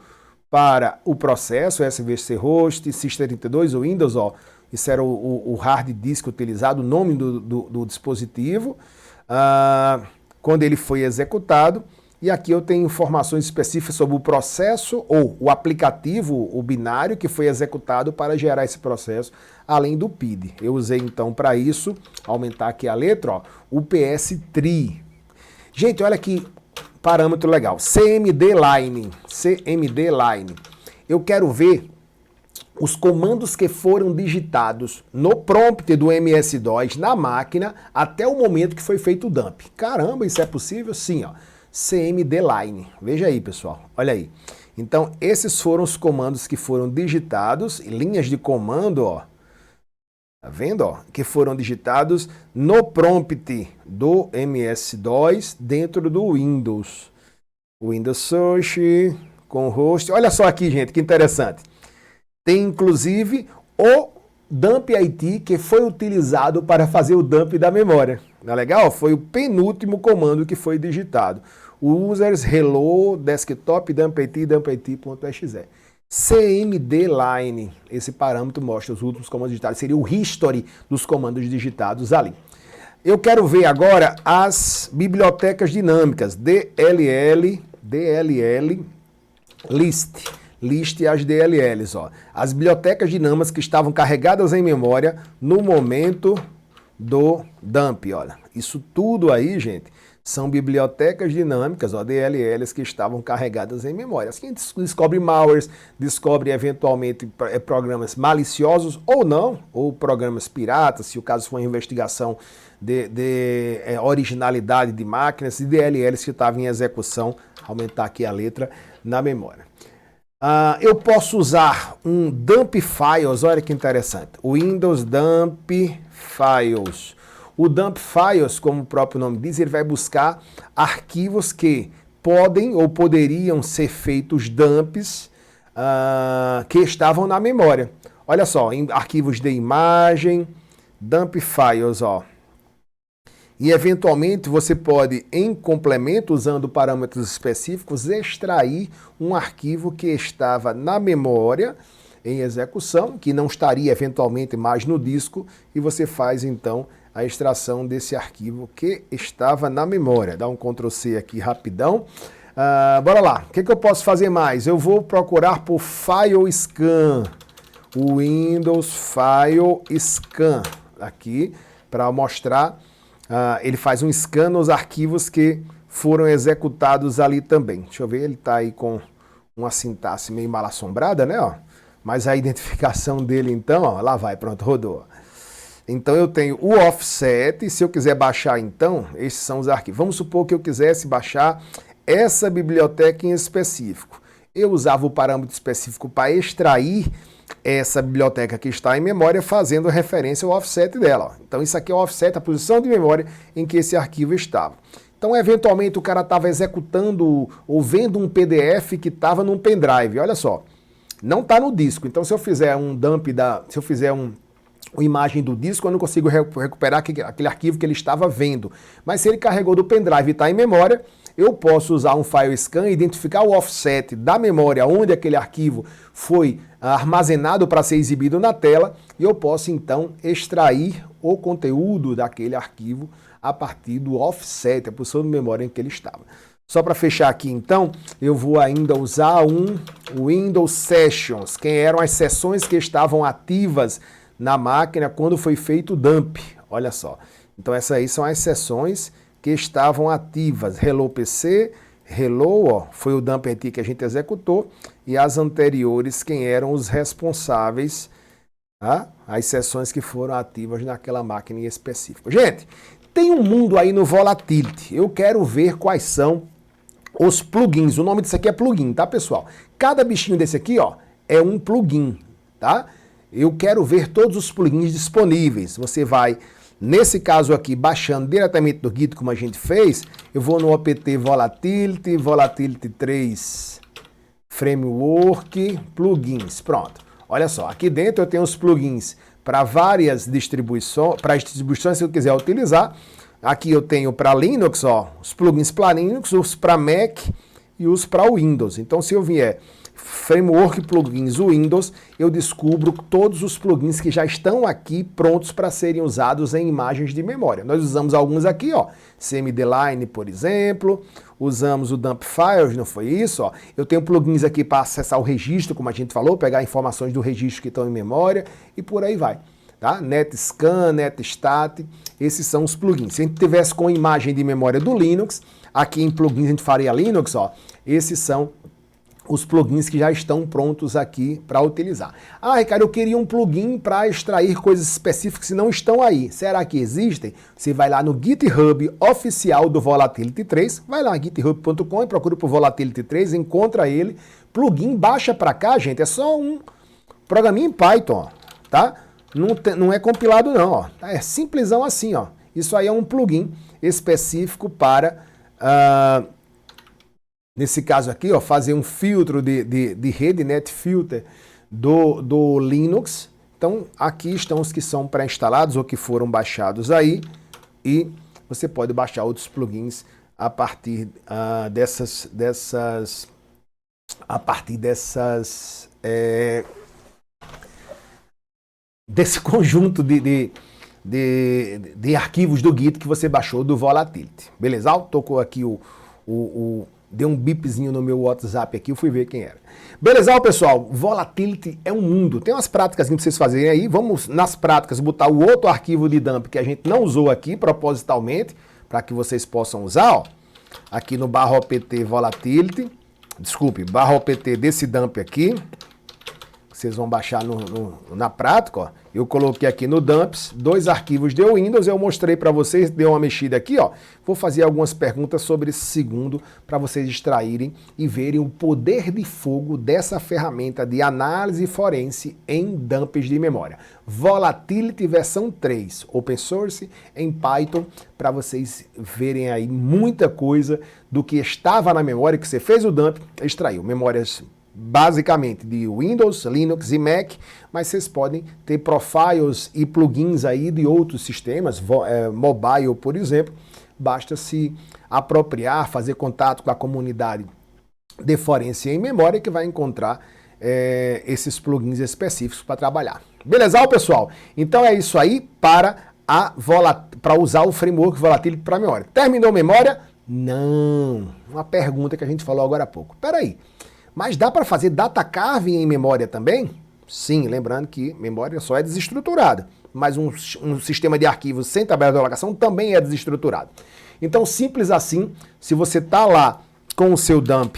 para o processo, SVC Host, System32, o Windows, ó. Isso era o hard disk utilizado, o nome do dispositivo, quando ele foi executado. E aqui eu tenho informações específicas sobre o processo ou o aplicativo, o binário que foi executado para gerar esse processo, além do PID. Eu usei então para isso, aumentar aqui a letra, ó, o PS Tree. Gente, olha que parâmetro legal. CMD Line. Eu quero ver os comandos que foram digitados no prompt do MS-DOS na máquina até o momento que foi feito o dump. Caramba, isso é possível? Sim, ó. CMD Line. Veja aí, pessoal. Olha aí. Então, esses foram os comandos que foram digitados, linhas de comando, ó. Tá vendo, ó? Que foram digitados no prompt do MS-DOS dentro do Windows. Windows Search com host. Olha só aqui, gente, que interessante. Tem, inclusive, o dump IT que foi utilizado para fazer o dump da memória. Não é legal? Foi o penúltimo comando que foi digitado. Users hello desktop dumpit.exe. CMD Line, esse parâmetro mostra os últimos comandos digitados, seria o history dos comandos digitados ali. Eu quero ver agora as bibliotecas dinâmicas, DLL, list as DLLs, ó. As bibliotecas dinâmicas que estavam carregadas em memória no momento do dump, olha. Isso tudo aí, gente, são bibliotecas dinâmicas, ó, DLLs que estavam carregadas em memória. Assim, descobre malwares, descobre eventualmente programas maliciosos ou não, ou programas piratas, se o caso for uma investigação de originalidade de máquinas e DLLs que estavam em execução, aumentar aqui a letra, na memória. Eu posso usar um dump files, olha que interessante, Windows dump files. O dump files, como o próprio nome diz, ele vai buscar arquivos que podem ou poderiam ser feitos dumps que estavam na memória. Olha só, em arquivos de imagem, dump files, ó. E eventualmente você pode, em complemento, usando parâmetros específicos, extrair um arquivo que estava na memória em execução, que não estaria eventualmente mais no disco, e você faz então a extração desse arquivo que estava na memória. Dá um Ctrl+C aqui rapidão. Bora lá. O que eu posso fazer mais? Eu vou procurar por File Scan. O Windows File Scan. Aqui, para mostrar. Ele faz um scan nos arquivos que foram executados ali também. Deixa eu ver, ele está aí com uma sintaxe meio mal assombrada, né? Ó. Mas a identificação dele, então, ó, lá vai, pronto, rodou. Então eu tenho o offset, se eu quiser baixar, então, esses são os arquivos. Vamos supor que eu quisesse baixar essa biblioteca em específico. Eu usava o parâmetro específico para extrair essa biblioteca que está em memória, fazendo referência ao offset dela. Ó. Então isso aqui é o offset, a posição de memória em que esse arquivo estava. Então, eventualmente, o cara estava executando ou vendo um PDF que estava num pendrive. Olha só, não está no disco. Então, se eu fizer um dump se eu fizer uma imagem do disco, eu não consigo recuperar aquele arquivo que ele estava vendo. Mas se ele carregou do pendrive e está em memória, eu posso usar um file scan, identificar o offset da memória onde aquele arquivo foi armazenado para ser exibido na tela, e eu posso então extrair o conteúdo daquele arquivo a partir do offset, a posição de memória em que ele estava. Só para fechar aqui então, eu vou ainda usar um Windows Sessions, que eram as sessões que estavam ativas na máquina quando foi feito o dump. Olha só. Então essas aí são as sessões que estavam ativas. Hello PC, Hello, ó, foi o dump aqui que a gente executou, e as anteriores, quem eram os responsáveis, tá? As sessões que foram ativas naquela máquina em específico. Gente, tem um mundo aí no Volatility. Eu quero ver quais são os plugins. O nome disso aqui é plugin, tá, pessoal? Cada bichinho desse aqui, ó, é um plugin, tá? Eu quero ver todos os plugins disponíveis. Você vai, nesse caso aqui, baixando diretamente do Git, como a gente fez. Eu vou no apt Volatility, Volatility 3 Framework, plugins. Pronto. Olha só, aqui dentro eu tenho os plugins para várias distribuições, para as distribuições que eu quiser utilizar. Aqui eu tenho para Linux, ó, os plugins para Linux, os para Mac e os para Windows. Então, se eu vier Framework Plugins Windows, eu descubro todos os plugins que já estão aqui prontos para serem usados em imagens de memória. Nós usamos alguns aqui, ó, CMD-Line, por exemplo, usamos o Dump Files, não foi isso? Ó. Eu tenho plugins aqui para acessar o registro, como a gente falou, pegar informações do registro que estão em memória e por aí vai. Tá? NetScan, NetStat, esses são os plugins. Se a gente tivesse com imagem de memória do Linux, aqui em plugins a gente faria Linux, ó, esses são os plugins que já estão prontos aqui para utilizar. Ah, Ricardo, eu queria um plugin para extrair coisas específicas que não estão aí. Será que existem? Você vai lá no GitHub oficial do Volatility 3, vai lá github.com e procura por Volatility 3, encontra ele, plugin, baixa para cá, gente, é só um programinha em Python, ó, tá? Não é compilado não, ó. É simplesão assim, ó. Isso aí é um plugin específico para... nesse caso aqui, ó, fazer um filtro de rede, NetFilter do Linux. Então, aqui estão os que são pré-instalados ou que foram baixados aí. E você pode baixar outros plugins a partir desse conjunto de arquivos do Git que você baixou do Volatility. Beleza? Tocou aqui deu um bipzinho no meu WhatsApp aqui, eu fui ver quem era. Beleza, pessoal? Volatility é um mundo. Tem umas práticas que vocês fazerem aí. Vamos, nas práticas, botar o outro arquivo de dump que a gente não usou aqui propositalmente, para que vocês possam usar, ó. Aqui no /opt Volatility. Desculpe, /opt desse dump aqui. Vocês vão baixar na prática, ó. Eu coloquei aqui no Dumps 2 arquivos de Windows, eu mostrei para vocês, deu uma mexida aqui, ó. Vou fazer algumas perguntas sobre esse segundo para vocês extraírem e verem o poder de fogo dessa ferramenta de análise forense em dumps de memória. Volatility versão 3, open source em Python, para vocês verem aí muita coisa do que estava na memória que você fez o dump, extraiu memórias basicamente de Windows, Linux e Mac, mas vocês podem ter profiles e plugins aí de outros sistemas, mobile, por exemplo. Basta se apropriar, fazer contato com a comunidade de forense em memória que vai encontrar esses plugins específicos para trabalhar. Beleza, pessoal? Então é isso aí para usar o framework Volatility para memória. Terminou memória? Não, uma pergunta que a gente falou agora há pouco. Peraí, mas dá para fazer data carving em memória também? Sim, lembrando que memória só é desestruturada, mas um sistema de arquivos sem tabela de alocação também é desestruturado. Então, simples assim, se você está lá com o seu dump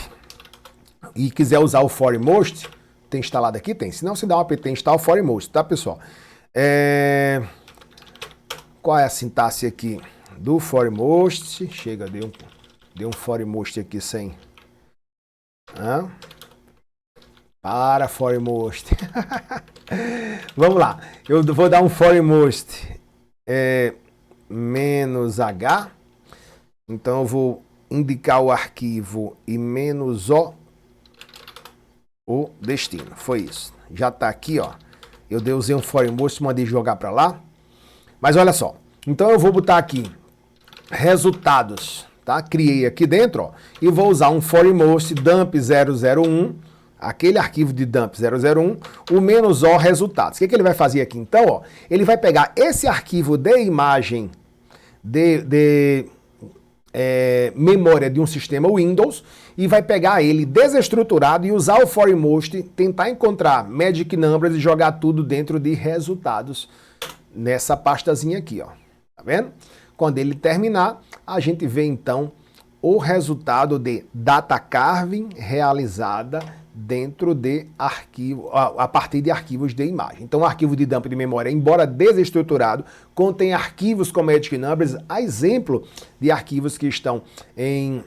e quiser usar o foremost, tem instalado aqui? Tem. Se não, você dá um apt install foremost, tá, pessoal? Qual é a sintaxe aqui do foremost? Chega, deu um foremost aqui sem... Para foremost. Vamos lá. Eu vou dar um foremost menos H. Então eu vou indicar o arquivo e menos o destino. Foi isso. Já está aqui, ó. Eu usei um foremost, mandei jogar para lá. Mas olha só. Então eu vou botar aqui resultados, tá? Criei aqui dentro, ó, e vou usar um foremost dump 001, aquele arquivo de dump 001, o menos O resultados. O que ele vai fazer aqui então, ó? Ele vai pegar esse arquivo de imagem de memória de um sistema Windows e vai pegar ele desestruturado e usar o foremost, tentar encontrar magic numbers e jogar tudo dentro de resultados nessa pastazinha aqui, ó. Tá vendo? Quando ele terminar, a gente vê então o resultado de data carving realizada dentro de arquivo, a partir de arquivos de imagem. Então, o arquivo de dump de memória, embora desestruturado, contém arquivos com magic numbers, a exemplo de arquivos que estão em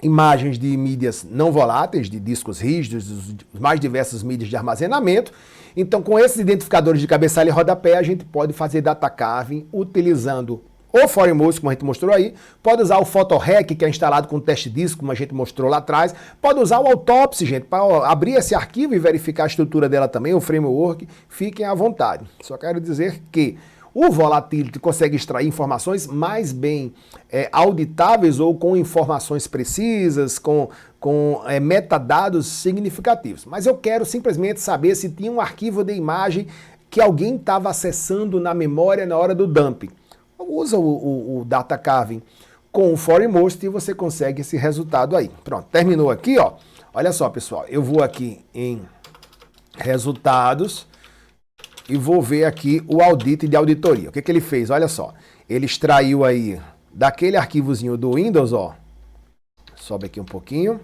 imagens de mídias não voláteis, de discos rígidos, dos mais diversas mídias de armazenamento. Então, com esses identificadores de cabeçalho e rodapé, a gente pode fazer data carving utilizando o foremost, como a gente mostrou aí, pode usar o PhotoRec, que é instalado com teste disco, como a gente mostrou lá atrás, pode usar o Autopsy, gente, para abrir esse arquivo e verificar a estrutura dela também, o framework, fiquem à vontade. Só quero dizer que o Volatility consegue extrair informações mais bem auditáveis ou com informações precisas, com metadados significativos. Mas eu quero simplesmente saber se tinha um arquivo de imagem que alguém estava acessando na memória na hora do dump. Usa o data carving com o foremost e você consegue esse resultado aí. Pronto, terminou aqui, ó. Olha só, pessoal, eu vou aqui em resultados e vou ver aqui o audit de auditoria. O que ele fez? Olha só, ele extraiu aí daquele arquivozinho do Windows, ó. Sobe aqui um pouquinho.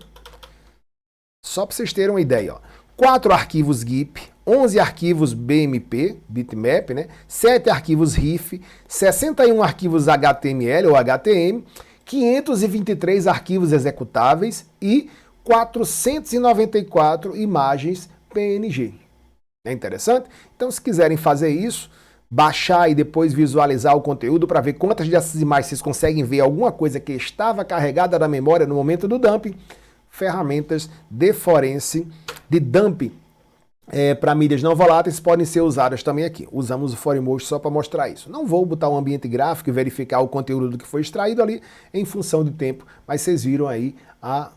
Só para vocês terem uma ideia, ó. 4 arquivos GIP, 11 arquivos BMP, bitmap, né? 7 arquivos RIF, 61 arquivos HTML ou HTM, 523 arquivos executáveis e 494 imagens PNG. É interessante? Então, se quiserem fazer isso, baixar e depois visualizar o conteúdo para ver quantas dessas imagens vocês conseguem ver alguma coisa que estava carregada na memória no momento do dumping, ferramentas de forense, de dump para mídias não voláteis podem ser usadas também aqui. Usamos o foremost só para mostrar isso. Não vou botar um ambiente gráfico e verificar o conteúdo do que foi extraído ali em função do tempo, mas vocês viram aí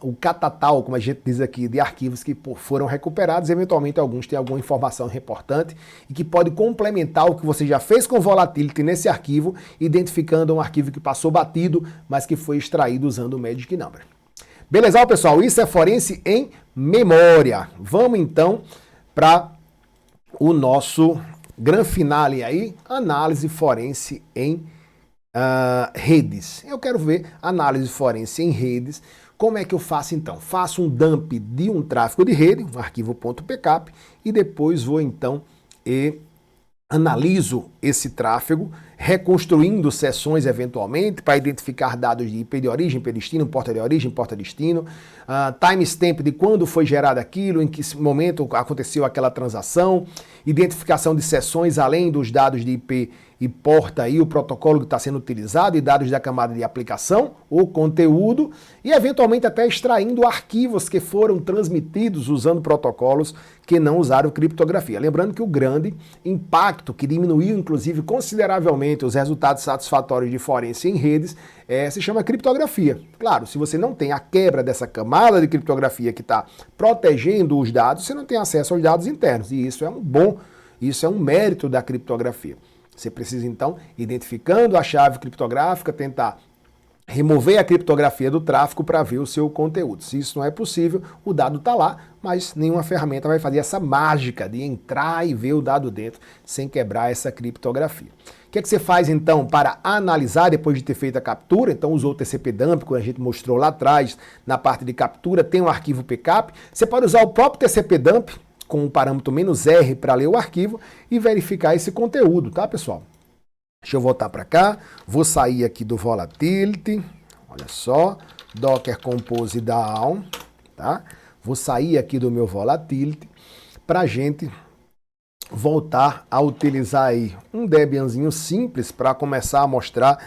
o catatal, como a gente diz aqui, de arquivos que foram recuperados. Eventualmente alguns têm alguma informação importante e que pode complementar o que você já fez com volatility nesse arquivo, identificando um arquivo que passou batido, mas que foi extraído usando o magic number. Beleza, pessoal? Isso é forense em memória. Vamos então para o nosso gran finale aí, análise forense em redes. Eu quero ver análise forense em redes. Como é que eu faço então? Faço um dump de um tráfego de rede, um arquivo .pcap, e depois vou então analiso esse tráfego, reconstruindo sessões eventualmente para identificar dados de IP de origem, IP destino, porta de origem, porta destino, timestamp de quando foi gerado aquilo, em que momento aconteceu aquela transação, identificação de sessões além dos dados de IP e porta aí, o protocolo que está sendo utilizado e dados da camada de aplicação, o conteúdo, e eventualmente até extraindo arquivos que foram transmitidos usando protocolos que não usaram criptografia. Lembrando que o grande impacto, que diminuiu inclusive consideravelmente os resultados satisfatórios de forense em redes, se chama criptografia. Claro, se você não tem a quebra dessa camada de criptografia que está protegendo os dados, você não tem acesso aos dados internos, e isso é um mérito da criptografia. Você precisa, então, identificando a chave criptográfica, tentar remover a criptografia do tráfego para ver o seu conteúdo. Se isso não é possível, o dado está lá, mas nenhuma ferramenta vai fazer essa mágica de entrar e ver o dado dentro sem quebrar essa criptografia. O que é que você faz então para analisar depois de ter feito a captura? Então usou o TCP-dump, como a gente mostrou lá atrás, na parte de captura, tem um arquivo PCAP. Você pode usar o próprio TCP-dump com o parâmetro "-r" para ler o arquivo e verificar esse conteúdo, tá, pessoal? Deixa eu voltar para cá, vou sair aqui do Volatility, olha só, Docker Compose Down, tá? Vou sair aqui do meu Volatility para a gente voltar a utilizar aí um Debianzinho simples para começar a mostrar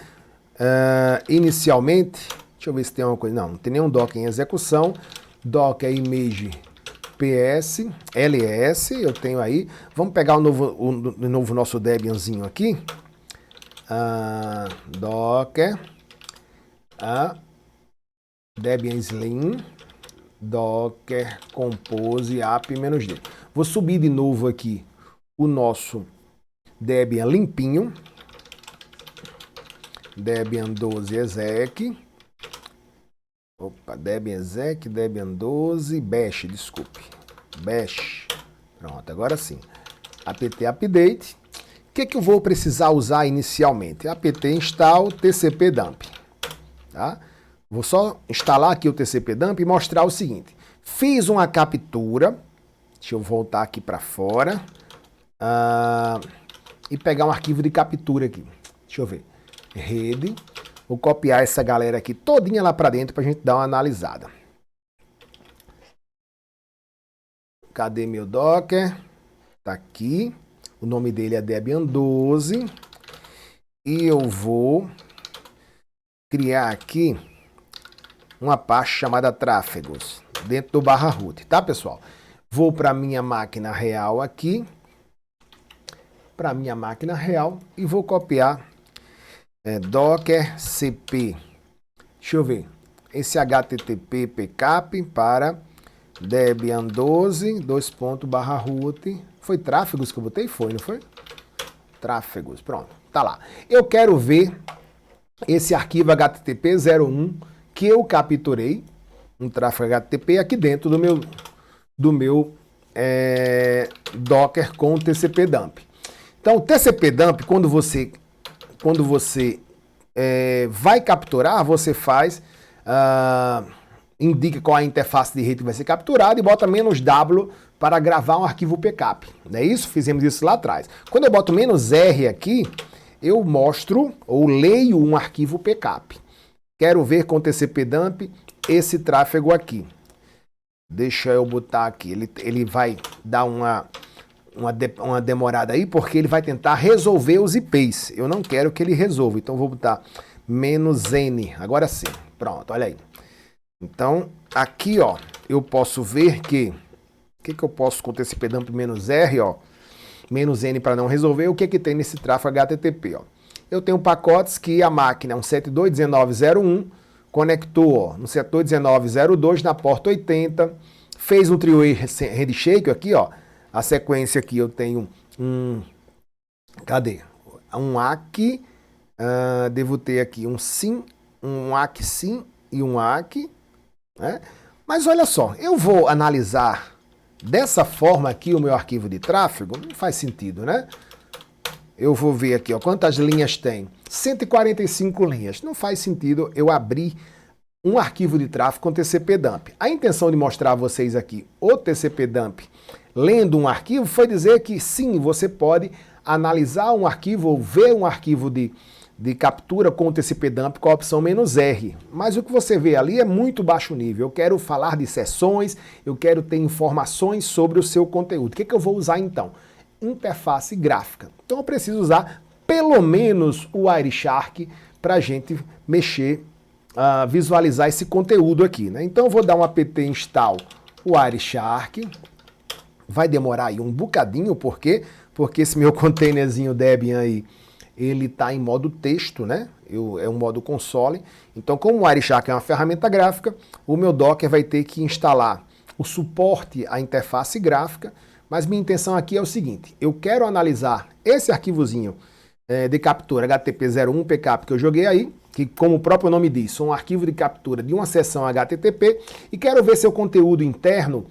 inicialmente. Deixa eu ver se tem uma coisa, não tem nenhum Docker em execução, Docker Image PS, LS, eu tenho aí, vamos pegar o novo nosso Debianzinho aqui, Docker, Debian Slim, Docker Compose app-d. Vou subir de novo aqui o nosso Debian limpinho, Debian 12 exec, Debian exec, Debian 12, bash, desculpe, bash, pronto, agora sim, apt update. O que eu vou precisar usar inicialmente? Apt install tcp-dump, tá? Vou só instalar aqui o tcp-dump e mostrar o seguinte. Fiz uma captura, deixa eu voltar aqui para fora, e pegar um arquivo de captura aqui. Deixa eu ver, rede, vou copiar essa galera aqui todinha lá para dentro para a gente dar uma analisada. Cadê meu Docker? Tá aqui. O nome dele é Debian 12 e eu vou criar aqui uma pasta chamada tráfegos dentro do /root, tá, pessoal? Vou para minha máquina real aqui, e vou copiar Docker cp, deixa eu ver, esse http pcap para Debian 12 /root. Foi tráfegos que eu botei? Foi, não foi? Tráfegos, pronto, tá lá. Eu quero ver esse arquivo HTTP 01 que eu capturei, um tráfego HTTP aqui dentro do meu Docker com o TCP-dump. Então, o TCP-dump, quando você vai capturar, você faz, indica qual a interface de rede que vai ser capturada e bota "-w" para gravar um arquivo PCAP. Não é isso? Fizemos isso lá atrás. Quando eu boto "-r" aqui, eu mostro ou leio um arquivo PCAP. Quero ver com TCP-dump esse tráfego aqui. Deixa eu botar aqui. Ele vai dar uma demorada aí, porque ele vai tentar resolver os IPs. Eu não quero que ele resolva, então vou botar "-n". Agora sim. Pronto, olha aí. Então, aqui, ó, eu posso ver que... O que eu posso com TCP-dump "-r", ó? "-n" para não resolver. O que tem nesse tráfego HTTP, ó? Eu tenho pacotes que a máquina, um 721901, conectou, ó, no setor 1902 na porta 80, fez um three-way handshake aqui, ó. A sequência aqui eu tenho cadê? Um ACK, devo ter aqui um SYN, um ACK SYN e um ACK, né? Mas olha só, eu vou analisar dessa forma aqui o meu arquivo de tráfego, não faz sentido, né? Eu vou ver aqui, ó, quantas linhas tem. 145 linhas. Não faz sentido eu abrir um arquivo de tráfego com TCP-dump. A intenção de mostrar a vocês aqui o TCP-dump lendo um arquivo foi dizer que sim, você pode analisar um arquivo ou ver um arquivo de captura com o TCP-dump com a opção "-r". Mas o que você vê ali é muito baixo nível. Eu quero falar de sessões, eu quero ter informações sobre o seu conteúdo. O que eu vou usar então? Interface gráfica. Então eu preciso usar pelo menos o Wireshark para a gente mexer, visualizar esse conteúdo aqui, né? Então eu vou dar um apt install Wireshark. Vai demorar aí um bocadinho, por quê? Porque esse meu containerzinho Debian aí, ele está em modo texto, né? É um modo console. Então, como o Wireshark é uma ferramenta gráfica, o meu Docker vai ter que instalar o suporte à interface gráfica. Mas minha intenção aqui é o seguinte, eu quero analisar esse arquivozinho de captura HTTP 01 PCAP que eu joguei aí, que, como o próprio nome diz, sou um arquivo de captura de uma seção HTTP e quero ver seu conteúdo interno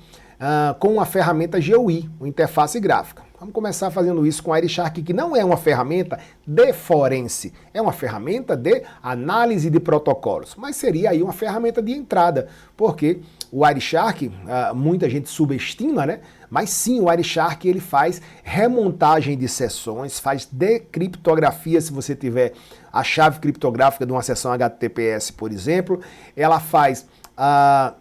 com a ferramenta GUI, uma interface gráfica. Vamos começar fazendo isso com a Wireshark, que não é uma ferramenta de forense, é uma ferramenta de análise de protocolos, mas seria aí uma ferramenta de entrada, porque o Wireshark, muita gente subestima, né? Mas sim, o Wireshark ele faz remontagem de sessões, faz decriptografia se você tiver a chave criptográfica de uma sessão HTTPS, por exemplo, ela faz a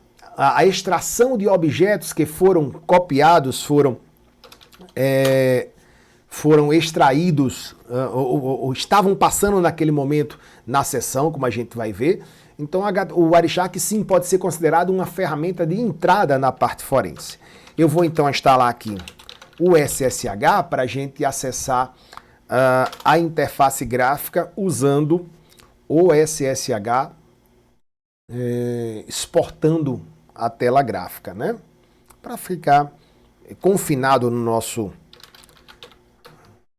extração de objetos que foram copiados, foram extraídos ou estavam passando naquele momento na sessão, como a gente vai ver. Então o Wireshark sim pode ser considerado uma ferramenta de entrada na parte forense. Eu vou então instalar aqui o SSH para a gente acessar a interface gráfica usando o SSH exportando a tela gráfica, né? Para ficar confinado no nosso...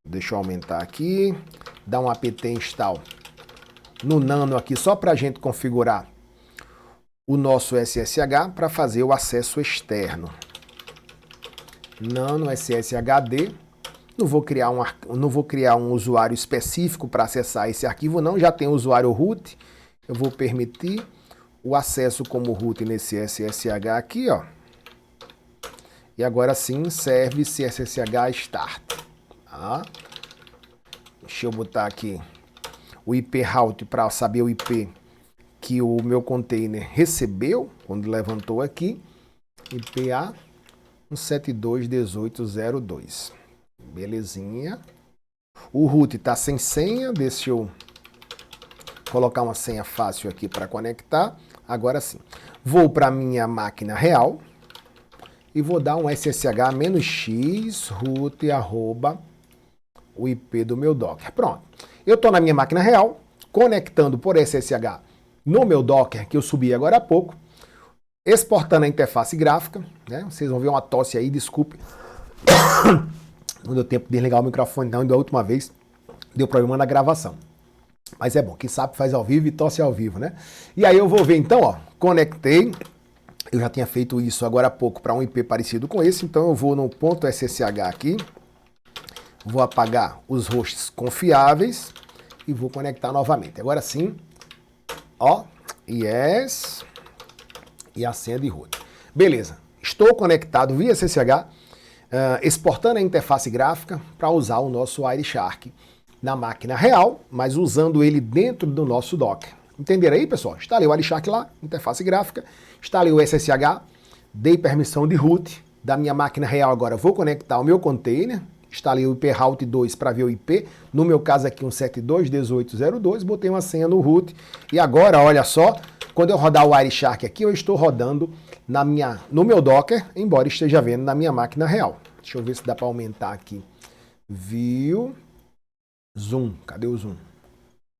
Deixa eu aumentar aqui, dar um apt install no Nano aqui só para a gente configurar o nosso SSH para fazer o acesso externo. Nano SSHD. Não vou criar um usuário específico para acessar esse arquivo, não. Já tem o usuário root. Eu vou permitir o acesso como root nesse SSH aqui, ó. E agora sim, service SSH start. Tá? Deixa eu botar aqui o IP route para saber o IP que o meu container recebeu quando levantou aqui. IPA 172.18.02. Belezinha. O root está sem senha. Deixa eu colocar uma senha fácil aqui para conectar. Agora sim. Vou para minha máquina real e vou dar um ssh-x root arroba o IP do meu Docker. Pronto. Eu estou na minha máquina real, conectando por SSH no meu Docker, que eu subi agora há pouco, exportando a interface gráfica, né? Vocês vão ver uma tosse aí, desculpe. Não deu tempo de desligar o microfone, não, da última vez deu problema na gravação. Mas é bom, quem sabe faz ao vivo e tosse ao vivo, né? E aí eu vou ver então, ó, conectei, eu já tinha feito isso agora há pouco para um IP parecido com esse, então eu vou no ponto .ssh aqui, vou apagar os hosts confiáveis e vou conectar novamente. Agora sim, ó, yes, e a senha de root. Beleza, estou conectado via SSH, exportando a interface gráfica para usar o nosso Wireshark na máquina real, mas usando ele dentro do nosso Docker. Entenderam aí, pessoal? Instalei o Wireshark lá, interface gráfica, instalei o SSH, dei permissão de root da minha máquina real. Agora vou conectar o meu container, instalei o IP route 2 para ver o IP, no meu caso aqui 172.18.02, botei uma senha no root e agora, olha só, quando eu rodar o Wireshark aqui, eu estou rodando no meu Docker, embora esteja vendo na minha máquina real. Deixa eu ver se dá para aumentar aqui. View, zoom, cadê o zoom?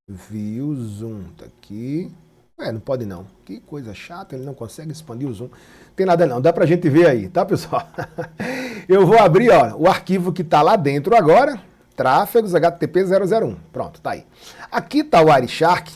View, zoom, tá aqui. Não pode não. Que coisa chata, ele não consegue expandir o zoom. Tem nada não, dá pra gente ver aí, tá, pessoal? Eu vou abrir, ó, o arquivo que tá lá dentro agora, tráfegos HTTP 001. Pronto, tá aí. Aqui tá o Wireshark,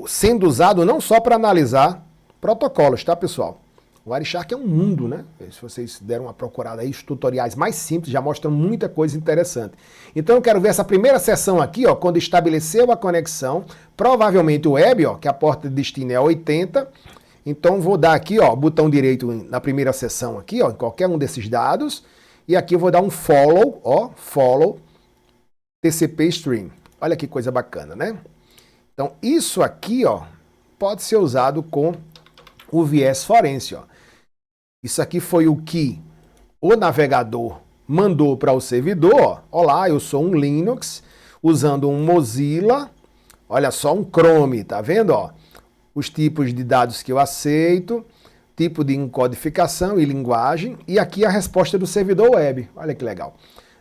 sendo usado não só para analisar protocolos, tá, pessoal? O Wireshark é um mundo, né? Se vocês deram uma procurada aí, os tutoriais mais simples já mostram muita coisa interessante. Então eu quero ver essa primeira sessão aqui, ó, quando estabeleceu a conexão, provavelmente o web, ó, que a porta de destino é 80. Então vou dar aqui, ó, botão direito na primeira sessão aqui, ó, em qualquer um desses dados, e aqui eu vou dar um follow, ó, follow TCP stream. Olha que coisa bacana, né? Então isso aqui, ó, pode ser usado com o viés forense, ó. Isso aqui foi o que o navegador mandou para o servidor. Ó. Olá, eu sou um Linux usando um Mozilla. Olha só, um Chrome, tá vendo? Ó? Os tipos de dados que eu aceito, tipo de encodificação e linguagem. E aqui a resposta do servidor web. Olha que legal.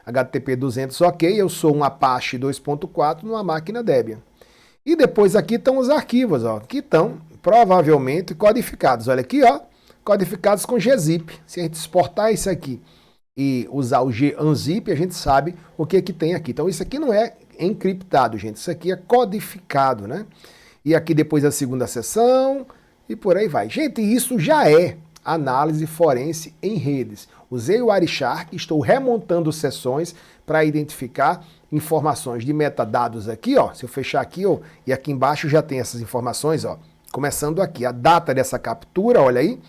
HTTP 200 ok, eu sou um Apache 2.4 numa máquina Debian. E depois aqui estão os arquivos, ó, que estão provavelmente codificados. Olha aqui, ó. Codificados com gzip. Se a gente exportar isso aqui e usar o gunzip, a gente sabe o que tem aqui. Então isso aqui não é encriptado, gente. Isso aqui é codificado, né? E aqui depois a segunda seção e por aí vai. Gente, isso já é análise forense em redes. Usei o Wireshark, estou remontando sessões para identificar informações de metadados aqui, ó. Se eu fechar aqui, ó, e aqui embaixo já tem essas informações, ó. Começando aqui, a data dessa captura, olha aí,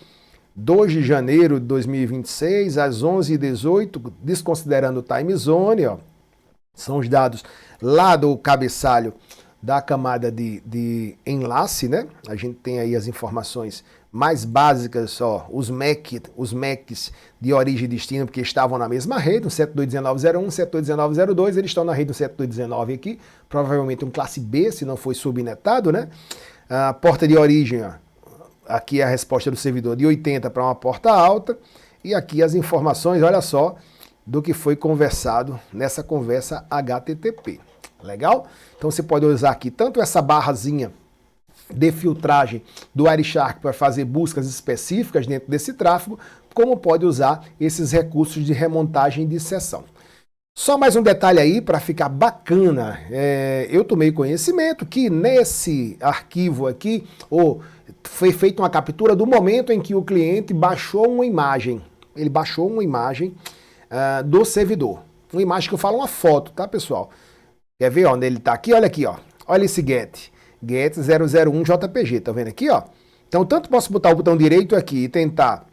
2 de janeiro de 2026, às 11h18, desconsiderando o time zone, ó. São os dados lá do cabeçalho da camada de enlace, né? A gente tem aí as informações mais básicas, ó, os MACs de origem e destino, porque estavam na mesma rede, o 721901, 721902, eles estão na rede do 7219 aqui, provavelmente um classe B, se não foi subnetado, né? A porta de origem, ó, aqui é a resposta do servidor de 80 para uma porta alta, e aqui as informações, olha só, do que foi conversado nessa conversa HTTP. Legal? Então você pode usar aqui tanto essa barrazinha de filtragem do Wireshark para fazer buscas específicas dentro desse tráfego, como pode usar esses recursos de remontagem de sessão. Só mais um detalhe aí para ficar bacana, eu tomei conhecimento que nesse arquivo aqui, foi feita uma captura do momento em que o cliente baixou uma imagem. Ele baixou uma imagem do servidor. Uma imagem que eu falo, uma foto, tá, pessoal? Quer ver onde ele está aqui? Olha aqui, ó. Olha esse get 001 JPG, tá vendo aqui, ó? Então, tanto posso botar o botão direito aqui e tentar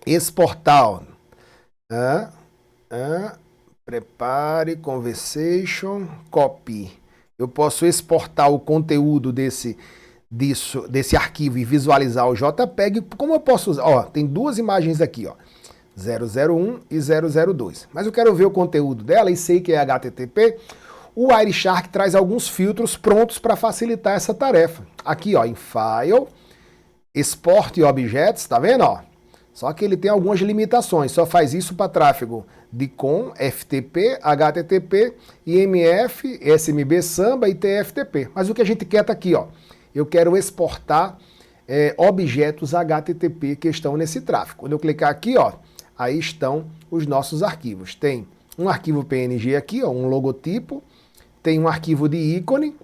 exportar, prepare, conversation, copy. Eu posso exportar o conteúdo desse arquivo e visualizar o JPEG. Como eu posso usar? Ó, tem duas imagens aqui, ó. 001 e 002. Mas eu quero ver o conteúdo dela e sei que é HTTP. O Wireshark traz alguns filtros prontos para facilitar essa tarefa. Aqui, ó, em File, Export Objetos, tá vendo, ó? Só que ele tem algumas limitações, só faz isso para tráfego de COM, FTP, HTTP, IMF, SMB, Samba e TFTP. Mas o que a gente quer tá aqui, ó. Eu quero exportar objetos HTTP que estão nesse tráfego. Quando eu clicar aqui, ó, aí estão os nossos arquivos. Tem um arquivo PNG aqui, ó, um logotipo, tem um arquivo de ícone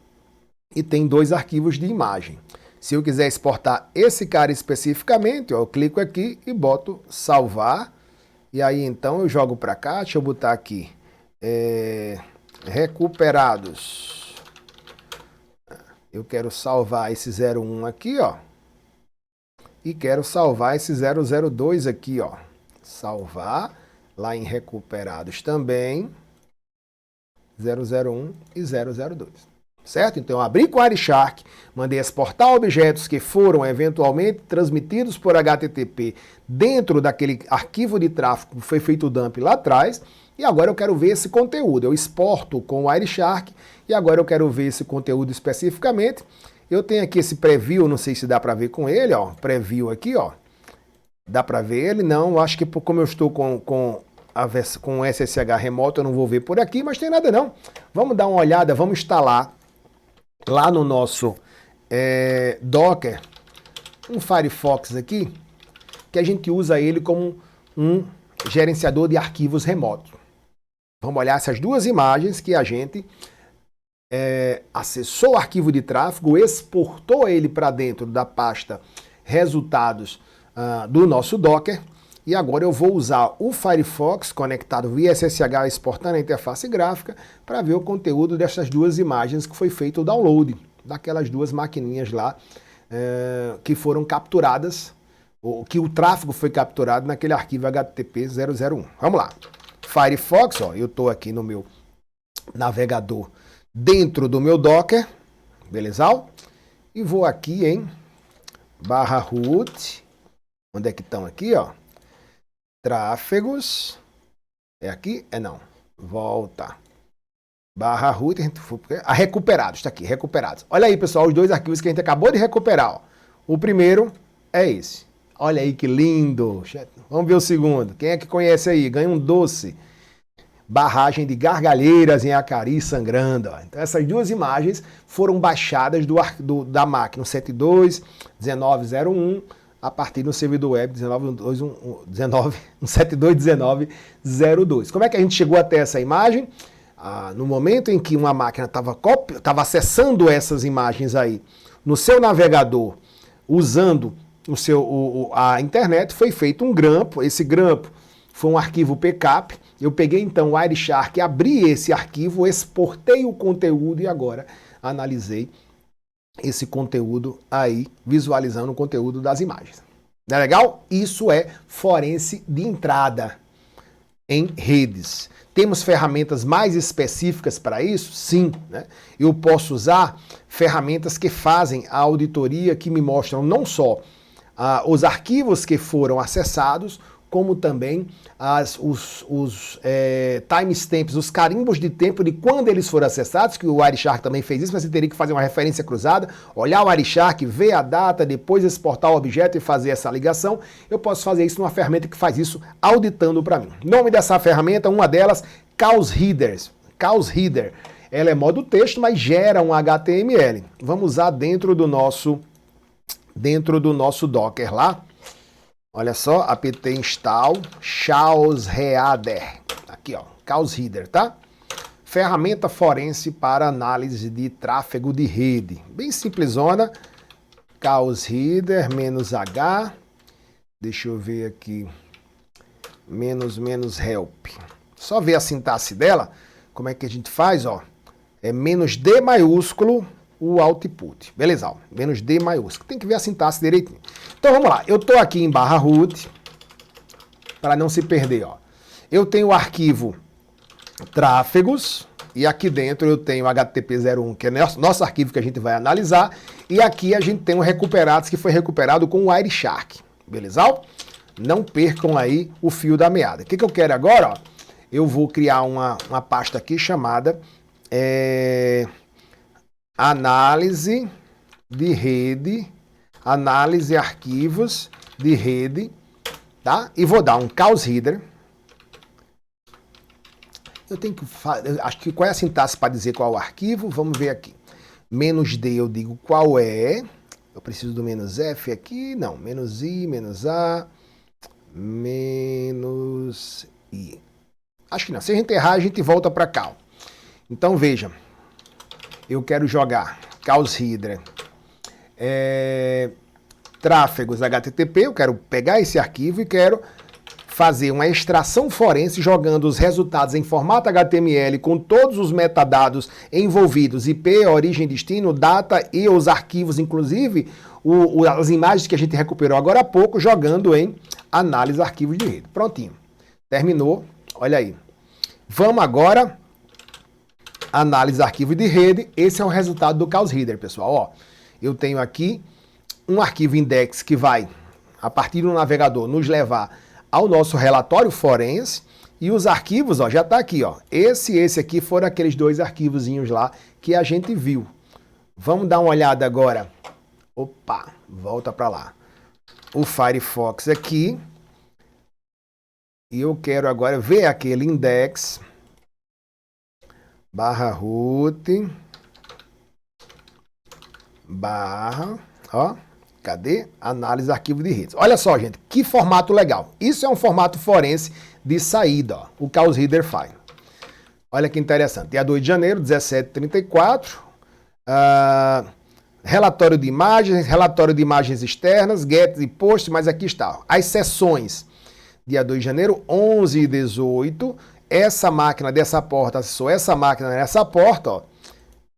e tem 2 arquivos de imagem. Se eu quiser exportar esse cara especificamente, ó, eu clico aqui e boto salvar. E aí então eu jogo para cá, deixa eu botar aqui, recuperados. Eu quero salvar esse 01 aqui, ó. E quero salvar esse 002 aqui, ó. Salvar lá em recuperados também. 001 e 002. Certo? Então eu abri com o Wireshark, mandei exportar objetos que foram eventualmente transmitidos por HTTP dentro daquele arquivo de tráfego que foi feito o dump lá atrás, e agora eu quero ver esse conteúdo. Eu exporto com o Wireshark e agora eu quero ver esse conteúdo especificamente. Eu tenho aqui esse preview, não sei se dá para ver com ele, ó, preview aqui, ó. Dá para ver ele? Não, acho que como eu estou com SSH remoto eu não vou ver por aqui, mas tem nada não. Vamos dar uma olhada, vamos instalar lá no nosso Docker um Firefox aqui, que a gente usa ele como um gerenciador de arquivos remoto. Vamos olhar essas duas imagens que a gente acessou o arquivo de tráfego, exportou ele para dentro da pasta resultados do nosso Docker. E agora eu vou usar o Firefox conectado via SSH exportando a interface gráfica para ver o conteúdo dessas duas imagens que foi feito o download, daquelas duas maquininhas lá que foram capturadas, ou que o tráfego foi capturado naquele arquivo HTTP 001. Vamos lá. Firefox, ó, eu estou aqui no meu navegador dentro do meu Docker, beleza? E vou aqui em /root, onde é que estão aqui, ó? Tráfegos, é aqui? Não, volta, /root, recuperados, está aqui, recuperados. Olha aí, pessoal, os dois arquivos que a gente acabou de recuperar, ó. O primeiro é esse, olha aí que lindo. Vamos ver o segundo, quem é que conhece aí? Ganha um doce, barragem de gargalheiras em Acari sangrando, ó. Então essas duas imagens foram baixadas da máquina 721901, a partir do servidor web 1721902. Como é que a gente chegou até essa imagem? no momento em que uma máquina estava acessando essas imagens aí no seu navegador, usando a internet, foi feito um grampo. Esse grampo foi um arquivo PCAP. Eu peguei então o Wireshark, abri esse arquivo, exportei o conteúdo e agora analisei esse conteúdo aí, visualizando o conteúdo das imagens. Não é legal? Isso é forense de entrada em redes. Temos ferramentas mais específicas para isso? Sim. Né? Eu posso usar ferramentas que fazem a auditoria, que me mostram não só os arquivos que foram acessados, como também os timestamps, os carimbos de tempo de quando eles foram acessados, que o Wireshark também fez isso, mas você teria que fazer uma referência cruzada, olhar o Wireshark, ver a data, depois exportar o objeto e fazer essa ligação. Eu posso fazer isso numa ferramenta que faz isso auditando para mim. Nome dessa ferramenta, uma delas, Chaos Reader. Ela é modo texto, mas gera um HTML. Vamos usar dentro do nosso Docker lá. Olha só, apt install Chaos Reader. Aqui, ó, Chaos Reader, tá? Ferramenta forense para análise de tráfego de rede. Bem simplesona. Chaos Reader, -H. Deixa eu ver aqui. -help. Só ver a sintaxe dela. Como é que a gente faz, ó? É -D maiúsculo o output. Beleza, ó. -D maiúsculo. Tem que ver a sintaxe direitinho. Então vamos lá, eu estou aqui em /root, para não se perder, ó. Eu tenho o arquivo tráfegos, e aqui dentro eu tenho HTTP01, que é nosso arquivo que a gente vai analisar, e aqui a gente tem o recuperados, que foi recuperado com o Wireshark, beleza? Não percam aí o fio da meada. O que eu quero agora, ó? Eu vou criar uma pasta aqui chamada análise de rede, análise arquivos de rede, tá? E vou dar um Chaos Reader. Eu tenho que acho que qual é a sintaxe para dizer qual é o arquivo? Vamos ver aqui. -D eu digo qual é. Eu preciso do -F aqui, não, -I, -A, -I. Acho que não. Se a gente errar, a gente volta para cá. Então veja, eu quero jogar Chaos Reader. Tráfegos HTTP, eu quero pegar esse arquivo e quero fazer uma extração forense jogando os resultados em formato HTML com todos os metadados envolvidos, IP, origem, destino, data e os arquivos, inclusive as imagens que a gente recuperou agora há pouco, jogando em análise arquivos de rede. Prontinho. Terminou. Olha aí. Vamos agora análise arquivo de rede. Esse é o resultado do Chaos Reader, pessoal. Ó, eu tenho aqui um arquivo index que vai, a partir do navegador, nos levar ao nosso relatório forense. E os arquivos, ó, já está aqui, ó. Esse aqui foram aqueles dois arquivozinhos lá que a gente viu. Vamos dar uma olhada agora. Opa, volta para lá. O Firefox aqui. E eu quero agora ver aquele index /root ó, cadê? Análise arquivo de redes. Olha só, gente, que formato legal. Isso é um formato forense de saída, ó, o Chaos Reader faz. Olha que interessante. Dia 2 de janeiro, 17h34. Relatório de imagens externas, get e post, mas aqui está. Ó, as sessões. Dia 2 de janeiro, 11h18. Essa máquina dessa porta acessou essa máquina nessa porta, ó.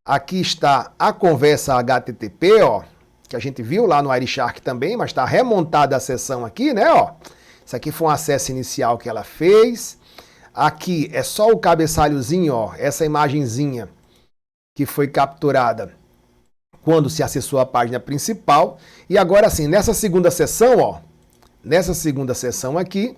Aqui está a conversa HTTP, ó, que a gente viu lá no Wireshark também, mas está remontada a sessão aqui, né, ó. Isso aqui foi um acesso inicial que ela fez. Aqui é só o cabeçalhozinho, ó, essa imagenzinha que foi capturada quando se acessou a página principal. E agora sim, nessa segunda sessão, ó, nessa segunda sessão aqui,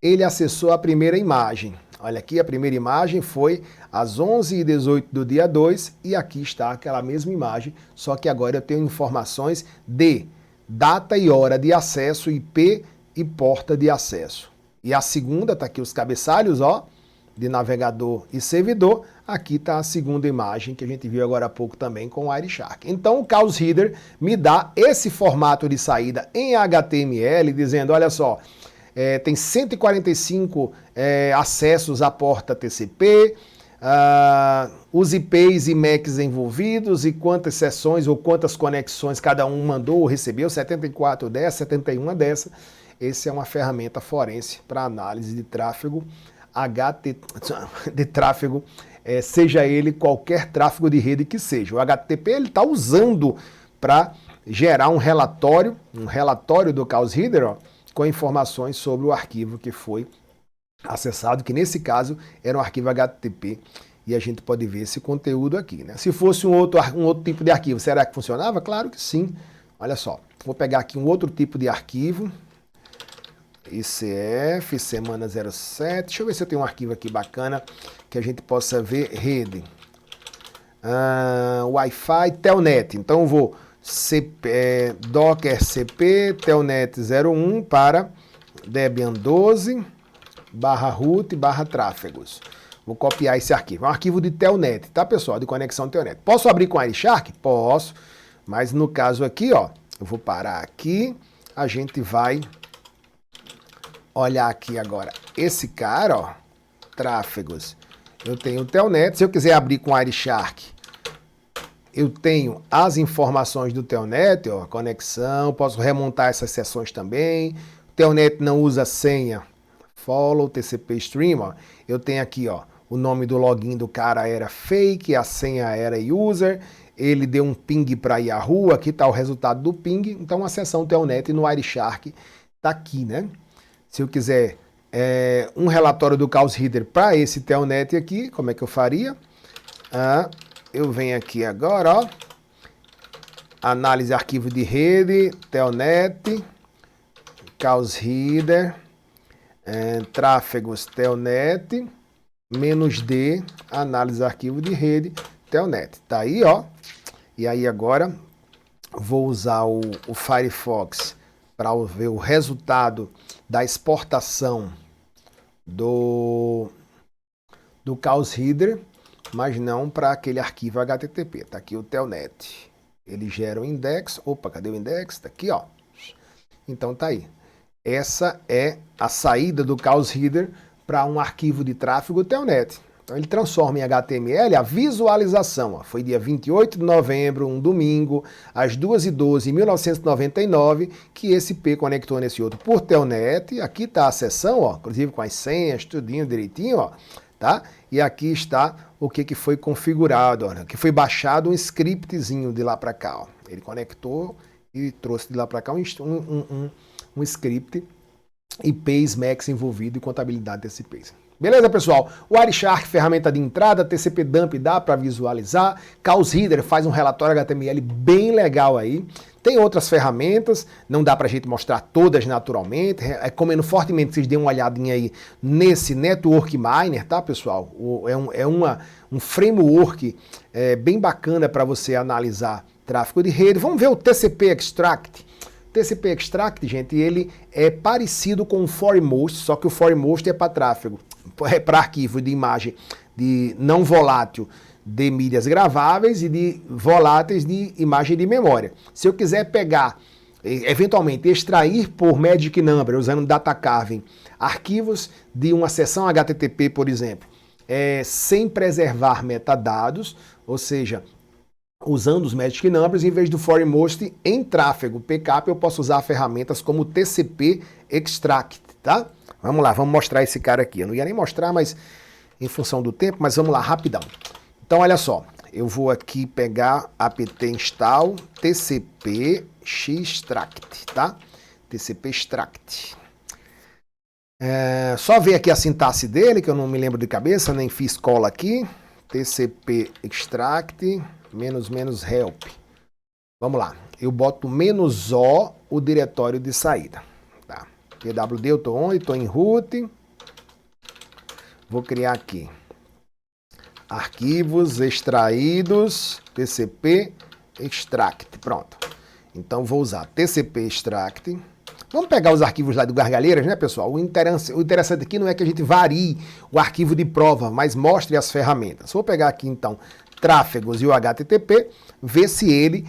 ele acessou a primeira imagem. Olha aqui, a primeira imagem foi às 11h18 do dia 2 e aqui está aquela mesma imagem, só que agora eu tenho informações de data e hora de acesso, IP e porta de acesso. E a segunda, está aqui os cabeçalhos, ó, de navegador e servidor. Aqui está a segunda imagem que a gente viu agora há pouco também com o Wireshark. Então o Chaos Reader me dá esse formato de saída em HTML, dizendo, olha só, tem 145 acessos à porta TCP, os IPs e MACs envolvidos e quantas sessões ou quantas conexões cada um mandou ou recebeu, 74 dessa, 71 dessa. Essa é uma ferramenta forense para análise de tráfego seja ele qualquer tráfego de rede que seja. O HTTP ele está usando para gerar um relatório do Chaos Reader, com informações sobre o arquivo que foi acessado, que nesse caso era um arquivo HTTP, e a gente pode ver esse conteúdo aqui, né? Se fosse um outro tipo de arquivo, será que funcionava? Claro que sim. Olha só, vou pegar aqui um outro tipo de arquivo, ICF, semana 07, deixa eu ver se eu tenho um arquivo aqui bacana, que a gente possa ver rede. Wi-Fi, Telnet, então eu vou Docker CP, Telnet 01 para Debian 12, /root, /tráfegos. Vou copiar esse arquivo. É um arquivo de Telnet, tá, pessoal? De conexão Telnet. Posso abrir com Wireshark? Posso. Mas no caso aqui, ó, eu vou parar aqui. A gente vai olhar aqui agora. Esse cara, ó, tráfegos. Eu tenho o Telnet. Se eu quiser abrir com Wireshark, eu tenho as informações do Telnet, ó, conexão. Posso remontar essas sessões também. O Telnet não usa senha. Follow, TCP Stream, ó. Eu tenho aqui, ó, o nome do login do cara era fake, a senha era user, ele deu um ping para Yahoo, aqui está o resultado do ping, então a sessão Telnet no Wireshark está aqui, né? Se eu quiser um relatório do Chaos Reader para esse Telnet aqui, como é que eu faria? Eu venho aqui agora, ó, análise arquivo de rede, Telnet, Chaos Reader, tráfegos Telnet, -D, análise arquivo de rede, Telnet. Tá aí, ó. E aí agora vou usar o Firefox para ver o resultado da exportação do Chaos Reader, mas não para aquele arquivo HTTP. Tá aqui o Telnet. Ele gera o index. Opa, cadê o index? Tá aqui, ó. Então tá aí. Essa é a saída do Chaos Reader para um arquivo de tráfego Telnet. Então ele transforma em HTML a visualização. Ó. Foi dia 28 de novembro, um domingo, às 2h12 de 1999, que esse IP conectou nesse outro por Telnet. Aqui está a sessão, ó, inclusive com as senhas, tudinho direitinho, ó, tá? E aqui está o que foi configurado, ó, que foi baixado um scriptzinho de lá para cá. Ó. Ele conectou e trouxe de lá para cá um script, IPs, MACs envolvido e contabilidade desse IPs. Beleza, pessoal? O Wireshark, ferramenta de entrada, TCP Dump dá para visualizar, Chaos Reader faz um relatório HTML bem legal aí. Tem outras ferramentas, não dá pra gente mostrar todas naturalmente, recomendo fortemente que vocês deem uma olhadinha aí nesse Network Miner, tá, pessoal? É um framework bem bacana para você analisar tráfego de rede. Vamos ver o TCP Extract. TCP Extract, gente, ele é parecido com o Foremost, só que o Foremost é para tráfego, é para arquivo de imagem de não volátil de mídias graváveis e de voláteis de imagem de memória. Se eu quiser pegar, eventualmente extrair por Magic Number, usando Data Carving, arquivos de uma seção HTTP, por exemplo, sem preservar metadados, ou seja, usando os Magic Numbers, em vez do Foremost em tráfego PCAP, eu posso usar ferramentas como TCP Extract, tá? Vamos lá, vamos mostrar esse cara aqui. Eu não ia nem mostrar, mas em função do tempo, mas vamos lá, rapidão. Então, olha só, eu vou aqui pegar apt install TCP Extract, tá? TCP Extract. Só ver aqui a sintaxe dele, que eu não me lembro de cabeça, nem fiz cola aqui. TCP Extract... -help. Vamos lá. Eu boto -o o diretório de saída. Tá. PWD, eu estou onde? Estou em root. Vou criar aqui. Arquivos extraídos, TCP Extract. Pronto. Então vou usar TCP Extract. Vamos pegar os arquivos lá do Gargalheiras, né, pessoal? O interessante aqui não é que a gente varie o arquivo de prova, mas mostre as ferramentas. Vou pegar aqui, então, tráfegos e o HTTP, ver se ele,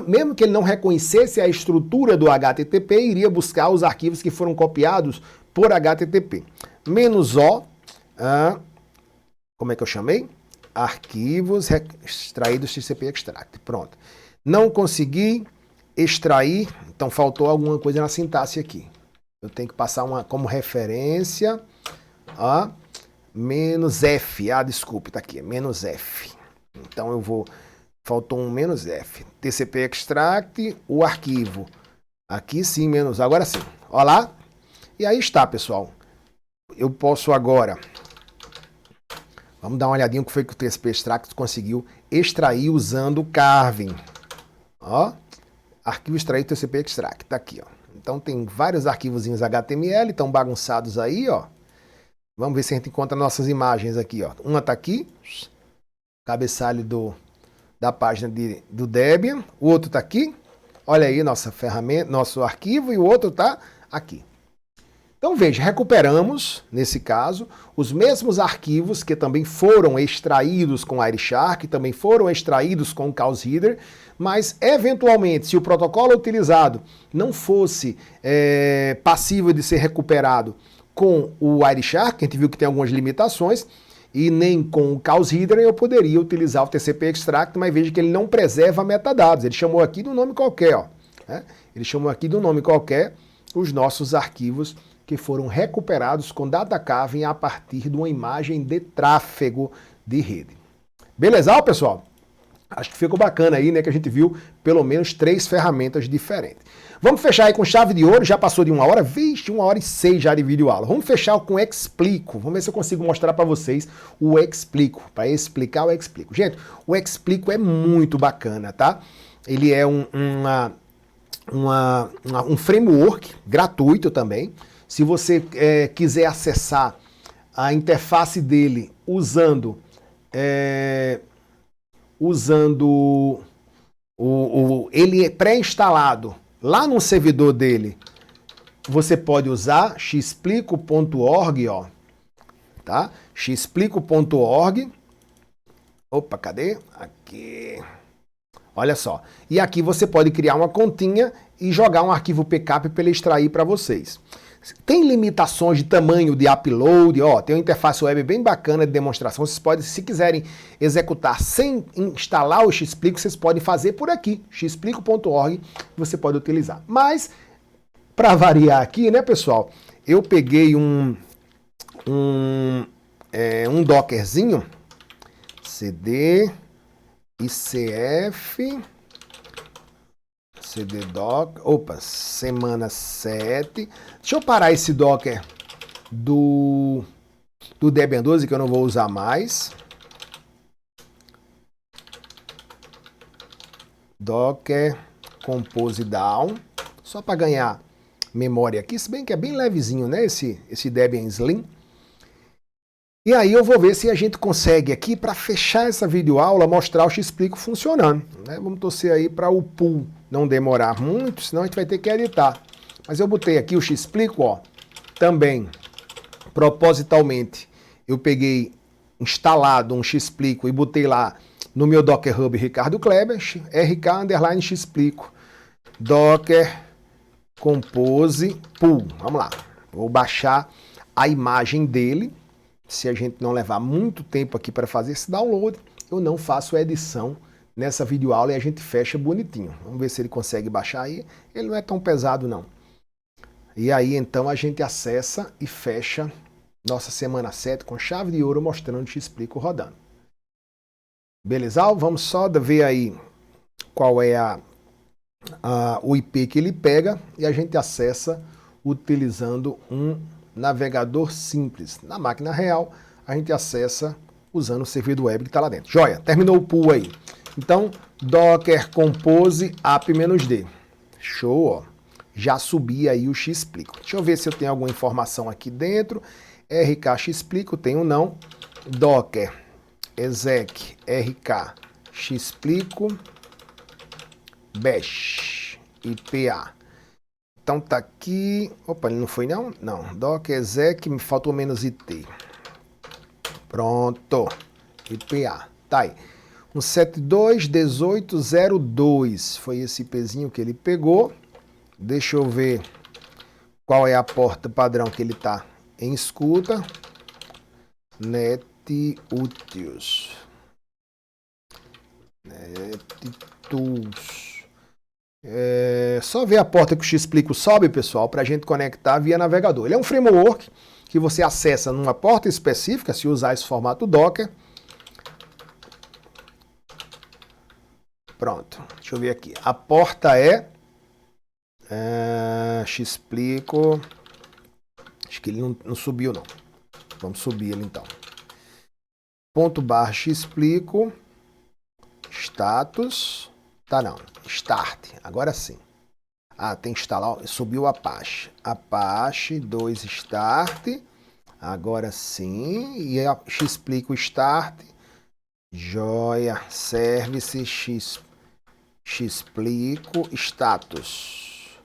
mesmo que ele não reconhecesse a estrutura do HTTP, iria buscar os arquivos que foram copiados por HTTP. -o, como é que eu chamei? Arquivos extraídos TCP Extract. Pronto. Não consegui extrair, então faltou alguma coisa na sintaxe aqui. Eu tenho que passar como referência a menos F. Ah, desculpe, tá aqui, menos F. Então eu vou, faltou um menos F. TCP Extract, o arquivo. Aqui sim, menos, agora sim. Olha lá. E aí está, pessoal. Eu posso agora, vamos dar uma olhadinha o que foi que o TCP Extract conseguiu extrair usando o Carving. Ó, arquivo extraído TCP Extract, tá aqui, ó. Então tem vários arquivozinhos HTML, estão bagunçados aí, ó. Vamos ver se a gente encontra nossas imagens aqui, ó. Uma tá aqui, cabeçalho da página do Debian. O outro tá aqui. Olha aí nossa ferramenta, nosso arquivo, e o outro tá aqui. Então veja, recuperamos, nesse caso, os mesmos arquivos que também foram extraídos com Wireshark, também foram extraídos com o Chaos Header, mas eventualmente, se o protocolo utilizado não fosse passível de ser recuperado com o Wireshark, a gente viu que tem algumas limitações, e nem com o Chaos Header eu poderia utilizar o TCP Extract, mas veja que ele não preserva metadados, ele chamou aqui de um nome qualquer, ó, né? Ele chamou aqui de um nome qualquer os nossos arquivos que foram recuperados com data carving a partir de uma imagem de tráfego de rede. Beleza, pessoal? Acho que ficou bacana aí, né, que a gente viu pelo menos 3 ferramentas diferentes. Vamos fechar aí com chave de ouro, já passou de 1 hora, vixe, 1h06 já de vídeo aula. Vamos fechar com o Explico, vamos ver se eu consigo mostrar para vocês o Explico, para explicar o Explico. Gente, o Explico é muito bacana, tá? Ele é um framework gratuito também. Se você quiser acessar a interface dele usando ele é pré-instalado lá no servidor dele, você pode usar xplico.org, ó, tá? xplico.org. Opa, cadê? Aqui. Olha só. E aqui você pode criar uma continha e jogar um arquivo backup para ele extrair para vocês. Tem limitações de tamanho de upload, ó, tem uma interface web bem bacana de demonstração. Vocês podem, se quiserem executar sem instalar o Xplico, vocês podem fazer por aqui, xplico.org, você pode utilizar. Mas, para variar aqui, né, pessoal, eu peguei um dockerzinho, cd, icf, cd-doc, opa, semana 7. Deixa eu parar esse Docker do Debian 12, que eu não vou usar mais. Docker Compose Down, só para ganhar memória aqui, se bem que é bem levezinho, né, esse Debian Slim. E aí eu vou ver se a gente consegue aqui, para fechar essa videoaula, mostrar o Xplico funcionando, né? Vamos torcer aí para o pool não demorar muito, senão a gente vai ter que editar. Mas eu botei aqui o Xplico, ó, também, propositalmente, eu peguei instalado um Xplico e botei lá no meu Docker Hub Ricardo Kleber, rk_xplico, Docker Compose Pool. Vamos lá, vou baixar a imagem dele. Se a gente não levar muito tempo aqui para fazer esse download, eu não faço a edição nessa videoaula e a gente fecha bonitinho. Vamos ver se ele consegue baixar aí. Ele não é tão pesado não. E aí então a gente acessa e fecha nossa semana 7 com chave de ouro mostrando o Xplico rodando. Beleza? Vamos só ver aí qual é o IP que ele pega e a gente acessa utilizando um navegador simples. Na máquina real, a gente acessa usando o servidor web que está lá dentro. Joia, terminou o pool aí. Então, Docker Compose app-d. Show, ó. Já subi aí o Xplico. Deixa eu ver se eu tenho alguma informação aqui dentro. RK Xplico, tenho não. Docker exec RK Xplico bash IPA. Então tá aqui, opa, ele não foi não? Não, docker exec, me faltou menos IT. Pronto, IPA, tá aí. 172.18.02, foi esse IPzinho que ele pegou. Deixa eu ver qual é a porta padrão que ele tá em escuta. Net NetUtils. NetTools. Só ver a porta que o Xplico sobe, pessoal, para a gente conectar via navegador. Ele é um framework que você acessa numa porta específica, se usar esse formato Docker. Pronto, deixa eu ver aqui. A porta é Xplico. Acho que ele não subiu, não. Vamos subir ele, então. /Xplico. Status. Tá, não. Start. Agora sim. Tem que instalar. Subiu o Apache. Apache 2 Start. Agora sim. E Xplico Start. Joia. Service Xplico Status.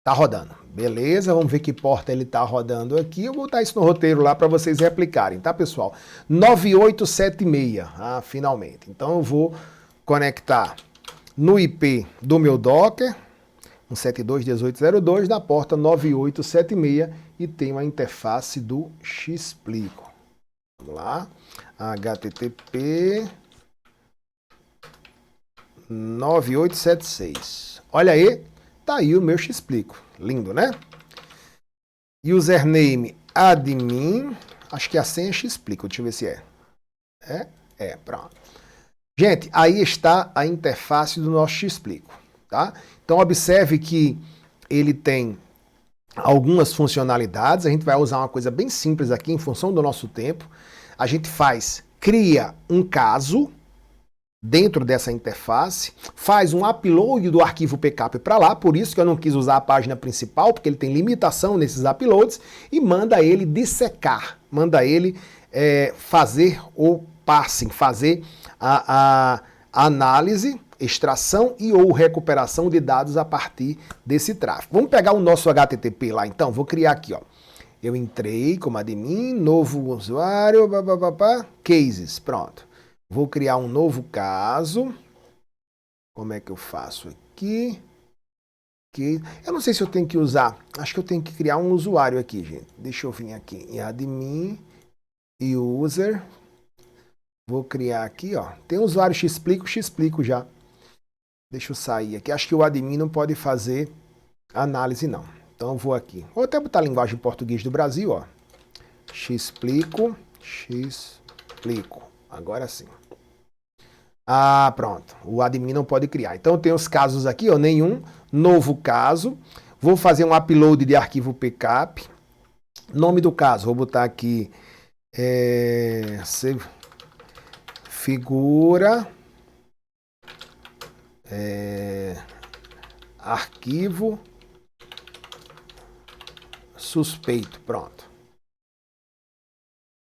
Tá rodando. Beleza, vamos ver que porta ele tá rodando aqui. Eu vou botar isso no roteiro lá para vocês replicarem, tá, pessoal? 9876. Finalmente. Então eu vou conectar no IP do meu Docker, 172.18.02, na porta 9876 e tenho a interface do Xplico. Vamos lá. HTTP 9876. Olha aí. Tá aí o meu Xplico. Lindo, né? Username admin. Acho que a senha é Xplico. Deixa eu ver se é. Pronto. Gente, aí está a interface do nosso Xplico, tá? Então observe que ele tem algumas funcionalidades. A gente vai usar uma coisa bem simples aqui em função do nosso tempo. A gente cria um caso dentro dessa interface, faz um upload do arquivo PCAP para lá, por isso que eu não quis usar a página principal, porque ele tem limitação nesses uploads, e manda ele dissecar, manda ele fazer o parsing, fazer a análise, extração e ou recuperação de dados a partir desse tráfego. Vamos pegar o nosso HTTP lá então, vou criar aqui, ó. Eu entrei como admin, novo usuário, cases, pronto. Vou criar um novo caso. Como é que eu faço aqui? Eu não sei se eu tenho que usar. Acho que eu tenho que criar um usuário aqui, gente. Deixa eu vir aqui em admin e user. Vou criar aqui, ó. Tem usuário Xplico já. Deixa eu sair aqui. Acho que o admin não pode fazer análise, não. Então eu vou aqui. Vou até botar a linguagem português do Brasil, ó. Xplico. Agora sim. Pronto. O admin não pode criar. Então tem os casos aqui, ó, nenhum. Novo caso. Vou fazer um upload de arquivo PCAP. Nome do caso, vou botar aqui figura arquivo suspeito. Pronto.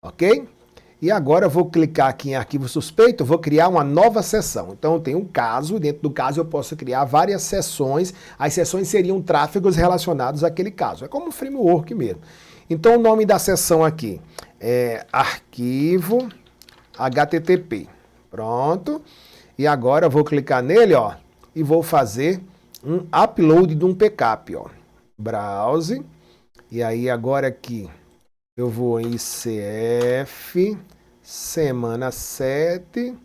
Ok? E agora eu vou clicar aqui em arquivo suspeito, vou criar uma nova seção. Então eu tenho um caso, dentro do caso eu posso criar várias seções. As seções seriam tráfegos relacionados àquele caso. É como um framework mesmo. Então o nome da seção aqui é arquivo HTTP. Pronto. E agora eu vou clicar nele, ó, e vou fazer um upload de um PCAP, ó. Browse. E aí agora aqui eu vou em ICF, semana 7,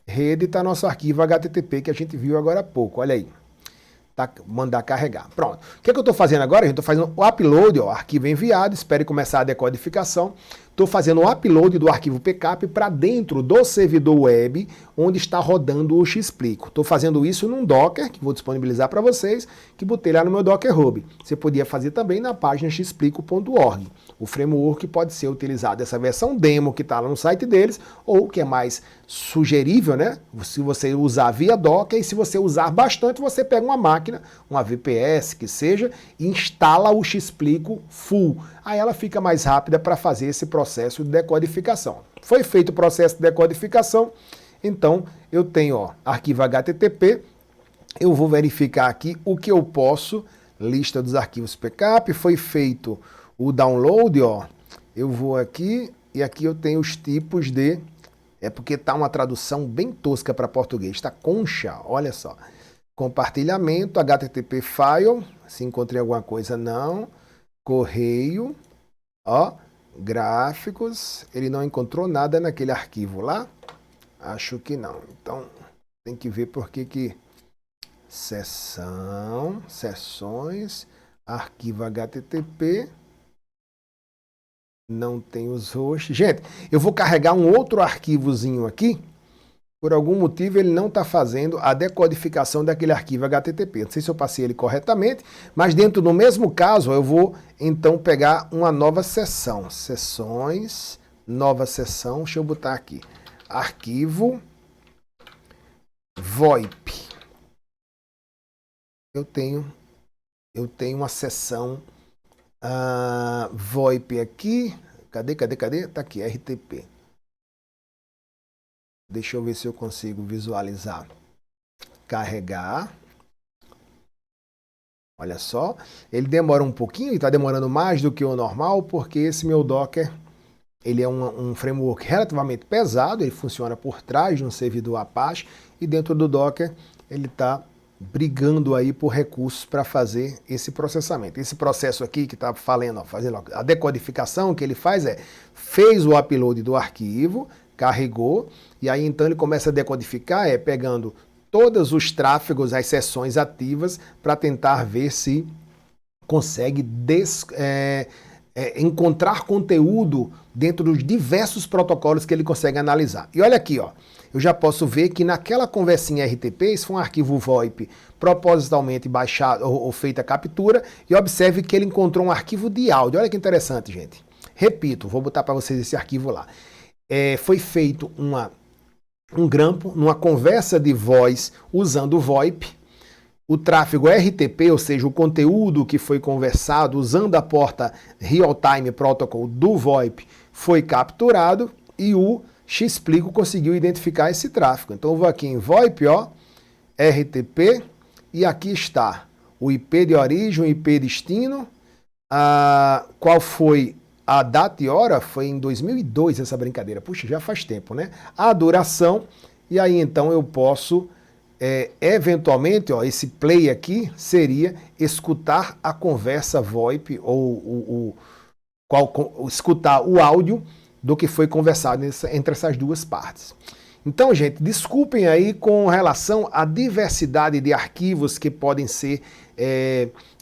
rede, está nosso arquivo HTTP que a gente viu agora há pouco, olha aí. Mandar carregar. Pronto. O que eu estou fazendo agora? Eu estou fazendo o upload, ó, arquivo enviado, espere começar a decodificação. Estou fazendo o upload do arquivo PCAP para dentro do servidor web onde está rodando o Xplico. Estou fazendo isso num Docker, que vou disponibilizar para vocês, que botei lá no meu Docker Hub. Você podia fazer também na página xplico.org. O framework pode ser utilizado, essa versão demo que está lá no site deles, ou que é mais sugerível, né? Se você usar via Docker, e se você usar bastante, você pega uma máquina, uma VPS que seja, e instala o Xplico full. Aí ela fica mais rápida para fazer esse processo de decodificação. Foi feito o processo de decodificação, então eu tenho, ó, arquivo HTTP, eu vou verificar aqui o que eu posso, lista dos arquivos PCAP, foi feito o download, ó, eu vou aqui e aqui eu tenho os tipos de, porque tá uma tradução bem tosca para português, tá concha, olha só, compartilhamento, HTTP file, se encontrei alguma coisa não, correio, ó, gráficos, ele não encontrou nada naquele arquivo lá? Acho que não. Então, tem que ver por que sessões, arquivo HTTP, não tem os hosts. Gente, eu vou carregar um outro arquivozinho aqui. Por algum motivo ele não está fazendo a decodificação daquele arquivo HTTP. Não sei se eu passei ele corretamente, mas dentro do mesmo caso eu vou então pegar uma nova sessão. Sessões, nova sessão, deixa eu botar aqui. Arquivo VoIP. Eu tenho uma sessão VoIP aqui. Cadê? Tá aqui, RTP. Deixa eu ver se eu consigo visualizar. Carregar. Olha só. Ele demora um pouquinho, ele está demorando mais do que o normal, porque esse meu Docker, ele é um framework relativamente pesado, ele funciona por trás de um servidor Apache, e dentro do Docker ele está brigando aí por recursos para fazer esse processamento. Esse processo aqui que está fazendo a decodificação, que ele faz fez o upload do arquivo, carregou, e aí então ele começa a decodificar, pegando todos os tráfegos, as sessões ativas, para tentar ver se consegue encontrar conteúdo dentro dos diversos protocolos que ele consegue analisar. E olha aqui, ó, eu já posso ver que naquela conversinha RTP, isso foi um arquivo VoIP propositalmente baixado ou feita a captura, e observe que ele encontrou um arquivo de áudio. Olha que interessante, gente. Repito, vou botar para vocês esse arquivo lá. Foi feito um grampo numa conversa de voz usando o VoIP. O tráfego RTP, ou seja, o conteúdo que foi conversado usando a porta Real Time Protocol do VoIP, foi capturado e o Xplico conseguiu identificar esse tráfego. Então eu vou aqui em VoIP, ó, RTP, e aqui está o IP de origem, o IP destino, qual foi a data e hora, foi em 2002 essa brincadeira, puxa, já faz tempo, né? A duração, e aí então eu posso, eventualmente, ó, esse play aqui seria escutar a conversa VoIP, ou escutar o áudio do que foi conversado entre essas duas partes. Então, gente, desculpem aí com relação à diversidade de arquivos que podem ser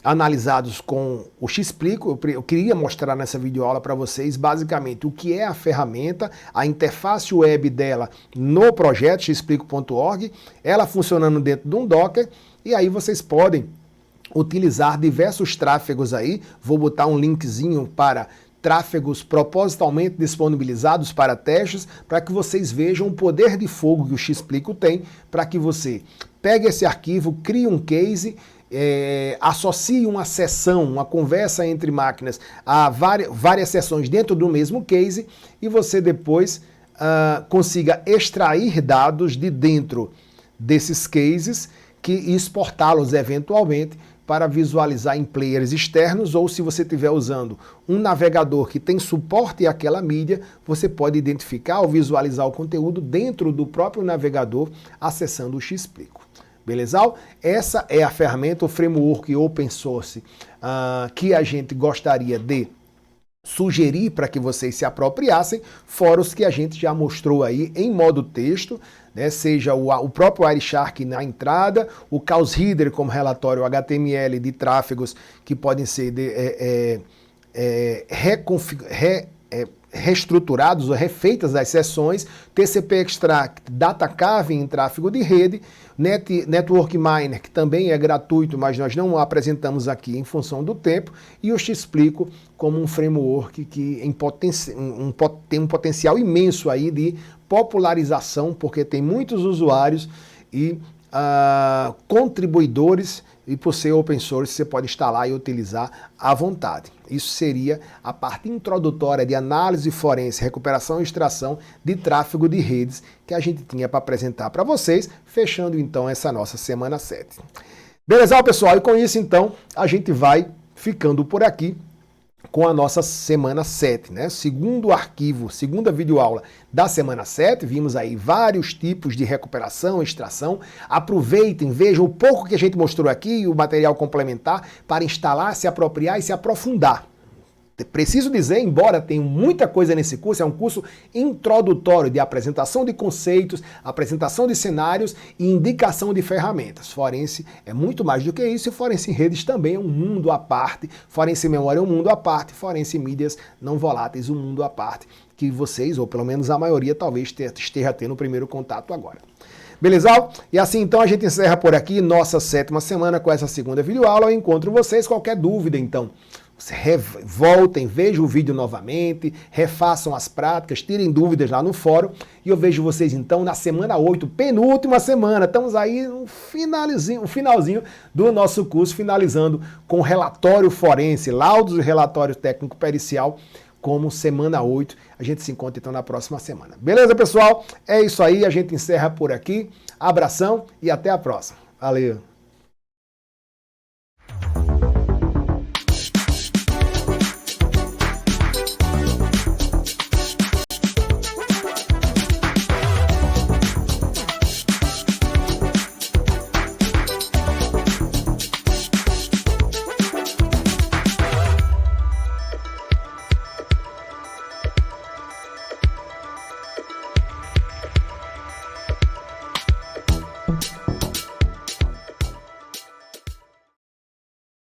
analisados com o Xplico. Eu queria mostrar nessa videoaula para vocês basicamente o que é a ferramenta, a interface web dela no projeto xplico.org, ela funcionando dentro de um Docker, e aí vocês podem utilizar diversos tráfegos aí. Vou botar um linkzinho para tráfegos propositalmente disponibilizados para testes, para que vocês vejam o poder de fogo que o Xplico tem, para que você pegue esse arquivo, crie um case, associe uma sessão, uma conversa entre máquinas a várias sessões dentro do mesmo case, e você depois consiga extrair dados de dentro desses cases e exportá-los eventualmente para visualizar em players externos, ou se você estiver usando um navegador que tem suporte àquela mídia, você pode identificar ou visualizar o conteúdo dentro do próprio navegador acessando o Xplico. Beleza? Essa é a ferramenta, o framework open source que a gente gostaria de sugerir para que vocês se apropriassem, fora os que a gente já mostrou aí em modo texto, né, seja o próprio Wireshark na entrada, o Chaos Reader como relatório HTML de tráfegos que podem ser reestruturados ou refeitas das sessões, TCP Extract, Data Carving em tráfego de rede, Network Miner, que também é gratuito, mas nós não apresentamos aqui em função do tempo, e o Xplico como um framework que tem um potencial imenso aí de popularização, porque tem muitos usuários e contribuidores, e por ser open source você pode instalar e utilizar à vontade. Isso seria a parte introdutória de análise forense, recuperação e extração de tráfego de redes que a gente tinha para apresentar para vocês, fechando então essa nossa semana 7. Beleza, pessoal? E com isso então a gente vai ficando por aqui com a nossa semana 7, né? Segundo arquivo, segunda videoaula da semana 7, vimos aí vários tipos de recuperação, extração. Aproveitem, vejam o pouco que a gente mostrou aqui, o material complementar, para instalar, se apropriar e se aprofundar. Preciso dizer, embora tenha muita coisa nesse curso, é um curso introdutório de apresentação de conceitos, apresentação de cenários e indicação de ferramentas. Forense é muito mais do que isso, e Forense em Redes também é um mundo à parte, Forense em Memória é um mundo à parte, Forense em Mídias Não Voláteis um mundo à parte, que vocês, ou pelo menos a maioria, talvez esteja tendo o primeiro contato agora. Beleza? E assim então a gente encerra por aqui nossa 7ª semana com essa segunda videoaula. Eu encontro vocês. Qualquer dúvida, então, voltem, vejam o vídeo novamente, refaçam as práticas, tirem dúvidas lá no fórum. E eu vejo vocês então na semana 8, penúltima semana. Estamos aí no finalzinho do nosso curso, finalizando com relatório forense, laudos e relatório técnico pericial, como semana 8. A gente se encontra então na próxima semana. Beleza, pessoal? É isso aí, a gente encerra por aqui. Abração e até a próxima. Valeu!